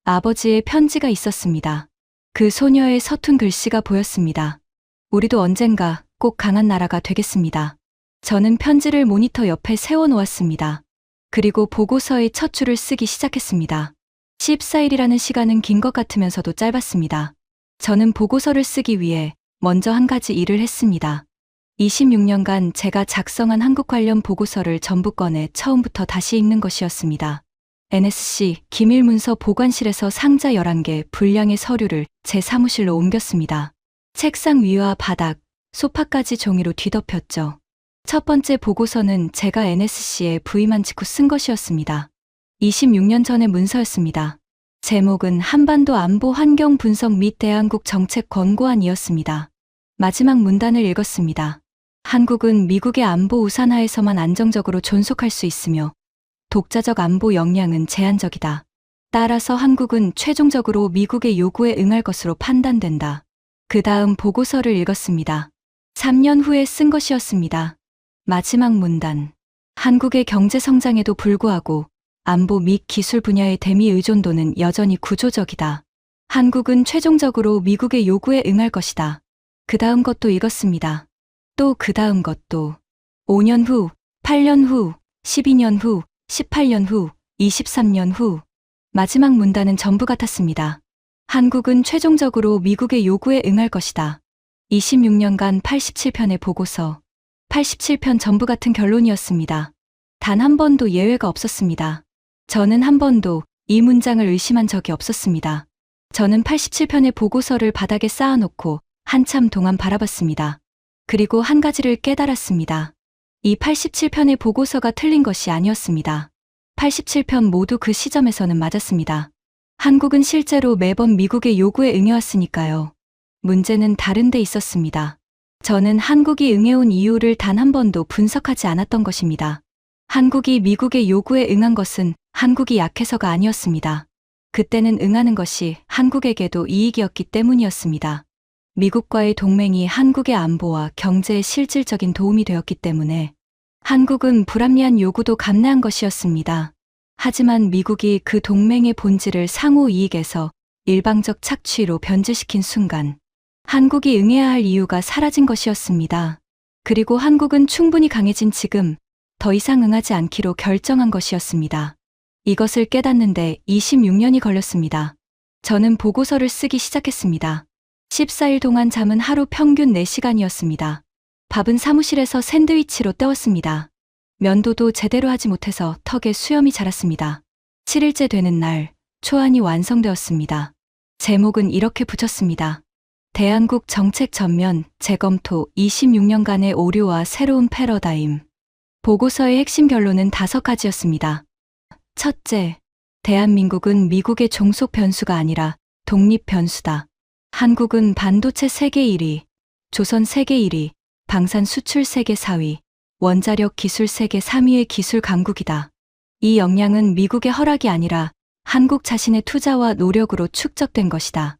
Speaker 1: 아버지의 편지가 있었습니다. 그 소녀의 서툰 글씨가 보였습니다. 우리도 언젠가 꼭 강한 나라가 되겠습니다. 저는 편지를 모니터 옆에 세워놓았습니다. 그리고 보고서의 첫 줄을 쓰기 시작했습니다. 14일이라는 시간은 긴 것 같으면서도 짧았습니다. 저는 보고서를 쓰기 위해 먼저 한 가지 일을 했습니다. 26년간 제가 작성한 한국 관련 보고서를 전부 꺼내 처음부터 다시 읽는 것이었습니다. NSC 기밀문서 보관실에서 상자 11개 분량의 서류를 제 사무실로 옮겼습니다. 책상 위와 바닥, 소파까지 종이로 뒤덮였죠. 첫 번째 보고서는 제가 NSC에 부임한 직후 쓴 것이었습니다. 26년 전의 문서였습니다. 제목은 한반도 안보 환경 분석 및 대한국 정책 권고안이었습니다. 마지막 문단을 읽었습니다. 한국은 미국의 안보 우산하에서만 안정적으로 존속할 수 있으며 독자적 안보 역량은 제한적이다. 따라서 한국은 최종적으로 미국의 요구에 응할 것으로 판단된다. 그 다음 보고서를 읽었습니다. 3년 후에 쓴 것이었습니다. 마지막 문단. 한국의 경제 성장에도 불구하고 안보 및 기술 분야의 대미 의존도는 여전히 구조적이다. 한국은 최종적으로 미국의 요구에 응할 것이다. 그 다음 것도 읽었습니다. 또 그 다음 것도. 5년 후, 8년 후, 12년 후, 18년 후, 23년 후. 마지막 문단은 전부 같았습니다. 한국은 최종적으로 미국의 요구에 응할 것이다. 26년간 87편의 보고서. 87편 전부 같은 결론이었습니다. 단 한 번도 예외가 없었습니다. 저는 한 번도 이 문장을 의심한 적이 없었습니다. 저는 87편의 보고서를 바닥에 쌓아놓고 한참 동안 바라봤습니다. 그리고 한 가지를 깨달았습니다. 이 87편의 보고서가 틀린 것이 아니었습니다. 87편 모두 그 시점에서는 맞았습니다. 한국은 실제로 매번 미국의 요구에 응해왔으니까요. 문제는 다른 데 있었습니다. 저는 한국이 응해온 이유를 단 한 번도 분석하지 않았던 것입니다. 한국이 미국의 요구에 응한 것은 한국이 약해서가 아니었습니다. 그때는 응하는 것이 한국에게도 이익이었기 때문이었습니다. 미국과의 동맹이 한국의 안보와 경제에 실질적인 도움이 되었기 때문에 한국은 불합리한 요구도 감내한 것이었습니다. 하지만 미국이 그 동맹의 본질을 상호 이익에서 일방적 착취로 변질시킨 순간 한국이 응해야 할 이유가 사라진 것이었습니다. 그리고 한국은 충분히 강해진 지금 더 이상 응하지 않기로 결정한 것이었습니다. 이것을 깨닫는데 26년이 걸렸습니다. 저는 보고서를 쓰기 시작했습니다. 14일 동안 잠은 하루 평균 4시간이었습니다. 밥은 사무실에서 샌드위치로 때웠습니다. 면도도 제대로 하지 못해서 턱에 수염이 자랐습니다. 7일째 되는 날, 초안이 완성되었습니다. 제목은 이렇게 붙였습니다. 대한국 정책 전면 재검토 26년간의 오류와 새로운 패러다임. 보고서의 핵심 결론은 5가지였습니다. 첫째, 대한민국은 미국의 종속 변수가 아니라 독립 변수다. 한국은 반도체 세계 1위, 조선 세계 1위, 방산 수출 세계 4위, 원자력 기술 세계 3위의 기술 강국이다. 이 역량은 미국의 허락이 아니라 한국 자신의 투자와 노력으로 축적된 것이다.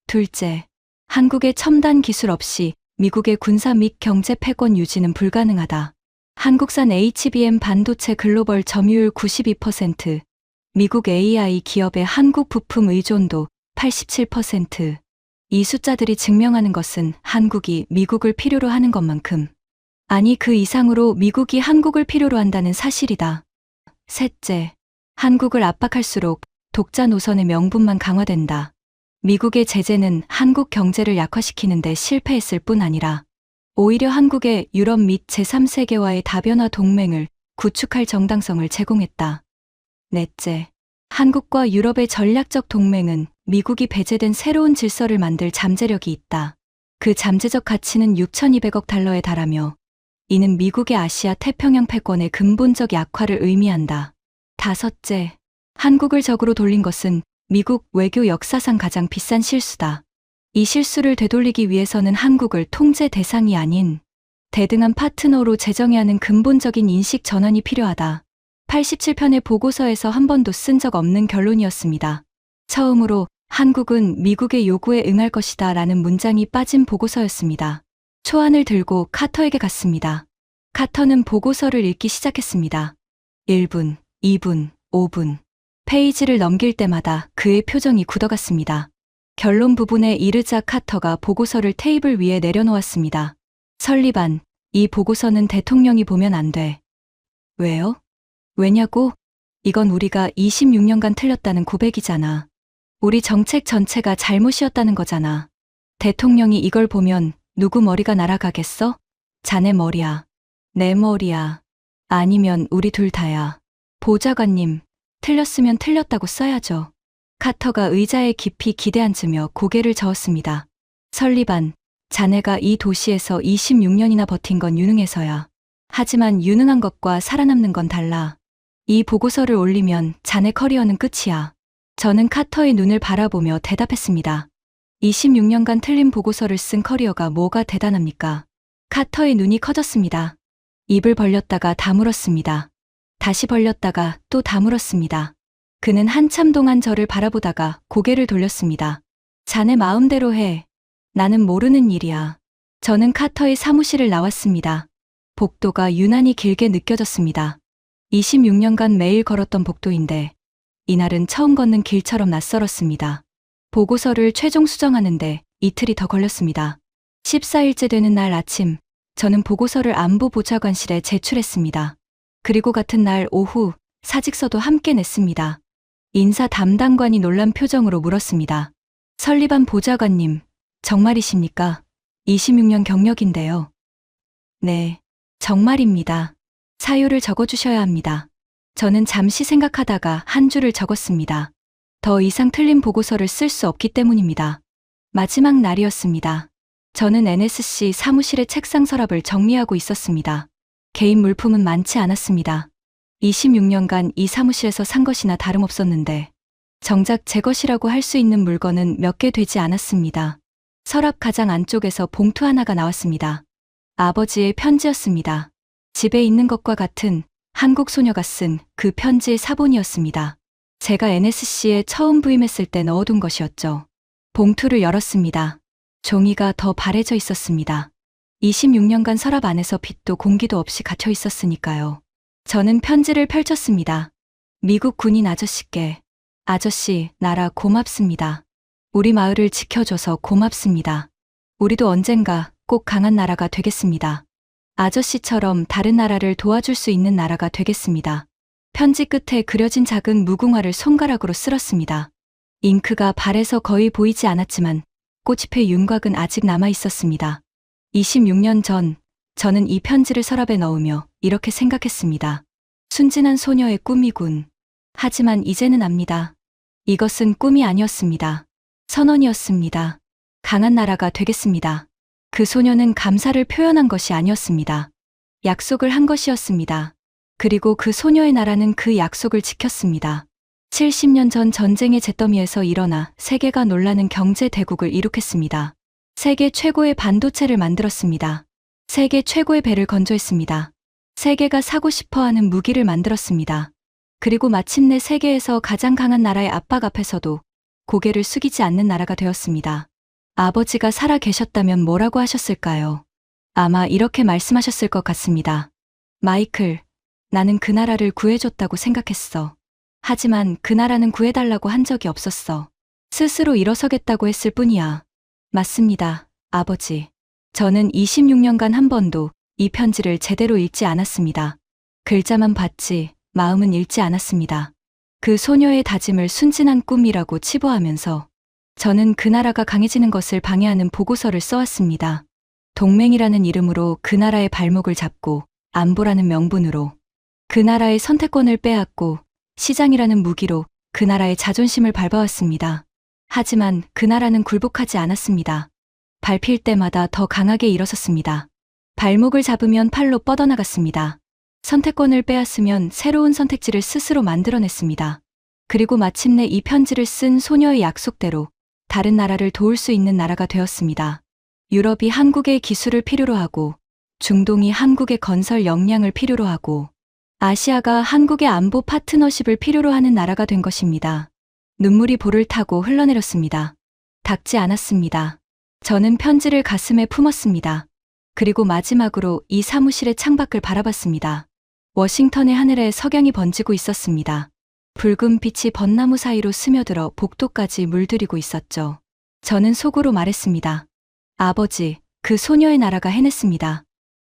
Speaker 1: 둘째, 한국의 첨단 기술 없이 미국의 군사 및 경제 패권 유지는 불가능하다. 한국산 HBM 반도체 글로벌 점유율 92%, 미국 AI 기업의 한국 부품 의존도 87%. 이 숫자들이 증명하는 것은 한국이 미국을 필요로 하는 것만큼 아니 그 이상으로 미국이 한국을 필요로 한다는 사실이다. 셋째, 한국을 압박할수록 독자 노선의 명분만 강화된다. 미국의 제재는 한국 경제를 약화시키는데 실패했을 뿐 아니라 오히려 한국의 유럽 및 제3세계와의 다변화 동맹을 구축할 정당성을 제공했다. 넷째, 한국과 유럽의 전략적 동맹은 미국이 배제된 새로운 질서를 만들 잠재력이 있다. 그 잠재적 가치는 6,200억 달러에 달하며 이는 미국의 아시아 태평양 패권의 근본적 약화를 의미한다. 다섯째, 한국을 적으로 돌린 것은 미국 외교 역사상 가장 비싼 실수다. 이 실수를 되돌리기 위해서는 한국을 통제 대상이 아닌 대등한 파트너로 재정해야 하는 근본적인 인식 전환이 필요하다. 87편의 보고서에서 한 번도 쓴 적 없는 결론이었습니다. 처음으로 한국은 미국의 요구에 응할 것이다 라는 문장이 빠진 보고서였습니다. 초안을 들고 카터에게 갔습니다. 카터는 보고서를 읽기 시작했습니다. 1분, 2분, 5분. 페이지를 넘길 때마다 그의 표정이 굳어갔습니다. 결론 부분에 이르자 카터가 보고서를 테이블 위에 내려놓았습니다. 설리반, 이 보고서는 대통령이 보면 안 돼. 왜요? 왜냐고? 이건 우리가 26년간 틀렸다는 고백이잖아. 우리 정책 전체가 잘못이었다는 거잖아. 대통령이 이걸 보면 누구 머리가 날아가겠어? 자네 머리야. 내 머리야. 아니면 우리 둘 다야. 보좌관님, 틀렸으면 틀렸다고 써야죠. 카터가 의자에 깊이 기대앉으며 고개를 저었습니다. 설리반, 자네가 이 도시에서 26년이나 버틴 건 유능해서야. 하지만 유능한 것과 살아남는 건 달라. 이 보고서를 올리면 자네 커리어는 끝이야. 저는 카터의 눈을 바라보며 대답했습니다. 26년간 틀린 보고서를 쓴 커리어가 뭐가 대단합니까? 카터의 눈이 커졌습니다. 입을 벌렸다가 다물었습니다. 다시 벌렸다가 또 다물었습니다. 그는 한참 동안 저를 바라보다가 고개를 돌렸습니다. 자네 마음대로 해. 나는 모르는 일이야. 저는 카터의 사무실을 나왔습니다. 복도가 유난히 길게 느껴졌습니다. 26년간 매일 걸었던 복도인데 이날은 처음 걷는 길처럼 낯설었습니다. 보고서를 최종 수정하는데 이틀이 더 걸렸습니다. 14일째 되는 날 아침, 저는 보고서를 안보 보좌관실에 제출했습니다. 그리고 같은 날 오후 사직서도 함께 냈습니다. 인사 담당관이 놀란 표정으로 물었습니다. 설리반 보좌관님, 정말이십니까? 26년 경력인데요. 네, 정말입니다. 사유를 적어주셔야 합니다. 저는 잠시 생각하다가 한 줄을 적었습니다. 더 이상 틀린 보고서를 쓸 수 없기 때문입니다. 마지막 날이었습니다. 저는 NSC 사무실의 책상 서랍을 정리하고 있었습니다. 개인 물품은 많지 않았습니다. 26년간 이 사무실에서 산 것이나 다름없었는데 정작 제 것이라고 할 수 있는 물건은 몇 개 되지 않았습니다. 서랍 가장 안쪽에서 봉투 하나가 나왔습니다. 아버지의 편지였습니다. 집에 있는 것과 같은 한국 소녀가 쓴 그 편지의 사본이었습니다. 제가 NSC에 처음 부임했을 때 넣어둔 것이었죠. 봉투를 열었습니다. 종이가 더 바래져 있었습니다. 26년간 서랍 안에서 빛도 공기도 없이 갇혀 있었으니까요. 저는 편지를 펼쳤습니다. 미국 군인 아저씨께. 아저씨, 나라 고맙습니다. 우리 마을을 지켜줘서 고맙습니다. 우리도 언젠가 꼭 강한 나라가 되겠습니다. 아저씨처럼 다른 나라를 도와줄 수 있는 나라가 되겠습니다. 편지 끝에 그려진 작은 무궁화를 손가락으로 쓸었습니다. 잉크가 발에서 거의 보이지 않았지만 꽃잎의 윤곽은 아직 남아 있었습니다. 26년 전, 저는 이 편지를 서랍에 넣으며 이렇게 생각했습니다. 순진한 소녀의 꿈이군. 하지만 이제는 압니다. 이것은 꿈이 아니었습니다. 선언이었습니다. 강한 나라가 되겠습니다. 그 소녀는 감사를 표현한 것이 아니었습니다. 약속을 한 것이었습니다. 그리고 그 소녀의 나라는 그 약속을 지켰습니다. 70년 전 전쟁의 잿더미에서 일어나 세계가 놀라는 경제 대국을 이룩했습니다. 세계 최고의 반도체를 만들었습니다. 세계 최고의 배를 건조했습니다. 세계가 사고 싶어하는 무기를 만들었습니다. 그리고 마침내 세계에서 가장 강한 나라의 압박 앞에서도 고개를 숙이지 않는 나라가 되었습니다. 아버지가 살아 계셨다면 뭐라고 하셨을까요? 아마 이렇게 말씀하셨을 것 같습니다. 마이클, 나는 그 나라를 구해줬다고 생각했어. 하지만 그 나라는 구해달라고 한 적이 없었어. 스스로 일어서겠다고 했을 뿐이야. 맞습니다, 아버지. 저는 26년간 한 번도 이 편지를 제대로 읽지 않았습니다. 글자만 봤지 마음은 읽지 않았습니다. 그 소녀의 다짐을 순진한 꿈이라고 치부하면서 저는 그 나라가 강해지는 것을 방해하는 보고서를 써왔습니다. 동맹이라는 이름으로 그 나라의 발목을 잡고 안보라는 명분으로 그 나라의 선택권을 빼앗고 시장이라는 무기로 그 나라의 자존심을 밟아왔습니다. 하지만 그 나라는 굴복하지 않았습니다. 밟힐 때마다 더 강하게 일어섰습니다. 발목을 잡으면 팔로 뻗어나갔습니다. 선택권을 빼앗으면 새로운 선택지를 스스로 만들어냈습니다. 그리고 마침내 이 편지를 쓴 소녀의 약속대로 다른 나라를 도울 수 있는 나라가 되었습니다. 유럽이 한국의 기술을 필요로 하고 중동이 한국의 건설 역량을 필요로 하고 아시아가 한국의 안보 파트너십을 필요로 하는 나라가 된 것입니다. 눈물이 볼을 타고 흘러내렸습니다. 닦지 않았습니다. 저는 편지를 가슴에 품었습니다. 그리고 마지막으로 이 사무실의 창밖을 바라봤습니다. 워싱턴의 하늘에 석양이 번지고 있었습니다. 붉은 빛이 벚나무 사이로 스며들어 복도까지 물들이고 있었죠. 저는 속으로 말했습니다. 아버지, 그 소녀의 나라가 해냈습니다.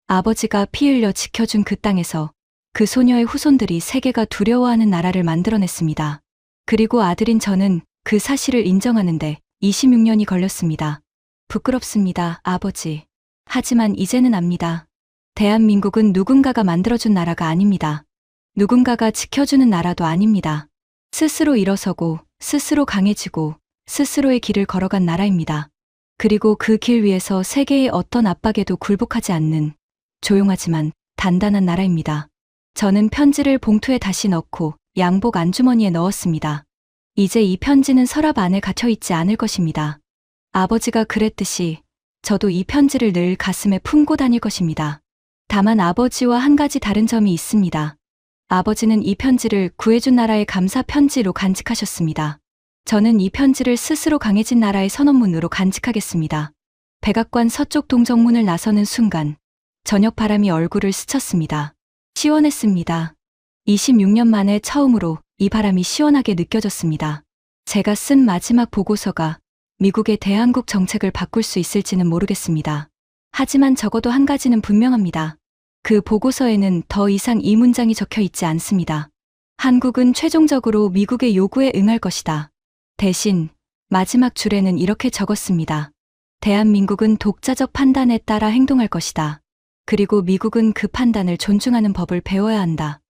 Speaker 1: 아버지가 피 흘려 지켜준 그 땅에서 그 소녀의 후손들이 세계가 두려워하는 나라를 만들어냈습니다. 그리고 아들인 저는 그 사실을 인정하는데 26년이 걸렸습니다. 부끄럽습니다, 아버지. 하지만 이제는 압니다. 대한민국은 누군가가 만들어준 나라가 아닙니다. 누군가가 지켜주는 나라도 아닙니다. 스스로 일어서고 스스로 강해지고 스스로의 길을 걸어간 나라입니다. 그리고 그 길 위에서 세계의 어떤 압박에도 굴복하지 않는 조용하지만 단단한 나라입니다. 저는 편지를 봉투에 다시 넣고 양복 안주머니에 넣었습니다. 이제 이 편지는 서랍 안에 갇혀있지 않을 것입니다. 아버지가 그랬듯이 저도 이 편지를 늘 가슴에 품고 다닐 것입니다. 다만 아버지와 한 가지 다른 점이 있습니다. 아버지는 이 편지를 구해준 나라의 감사 편지로 간직하셨습니다. 저는 이 편지를 스스로 강해진 나라의 선언문으로 간직하겠습니다. 백악관 서쪽 동정문을 나서는 순간 저녁 바람이 얼굴을 스쳤습니다. 시원했습니다. 26년 만에 처음으로 이 바람이 시원하게 느껴졌습니다. 제가 쓴 마지막 보고서가 미국의 대한국 정책을 바꿀 수 있을지는 모르겠습니다. 하지만 적어도 한 가지는 분명합니다. 그 보고서에는 더 이상 이 문장이 적혀 있지 않습니다. 한국은 최종적으로 미국의 요구에 응할 것이다. 대신 마지막 줄에는 이렇게 적었습니다. 대한민국은 독자적 판단에 따라 행동할 것이다. 그리고 미국은 그 판단을 존중하는 법을 배워야 한다.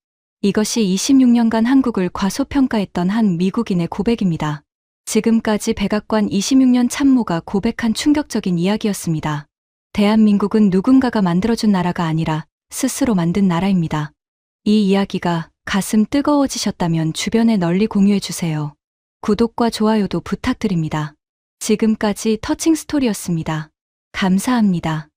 Speaker 1: 이것이 26년간 한국을 과소평가했던 한 미국인의 고백입니다. 지금까지 백악관 26년 참모가 고백한 충격적인 이야기였습니다. 대한민국은 누군가가 만들어준 나라가 아니라 스스로 만든 나라입니다. 이 이야기가 가슴 뜨거워지셨다면 주변에 널리 공유해주세요. 구독과 좋아요도 부탁드립니다. 지금까지 터칭 스토리였습니다. 감사합니다.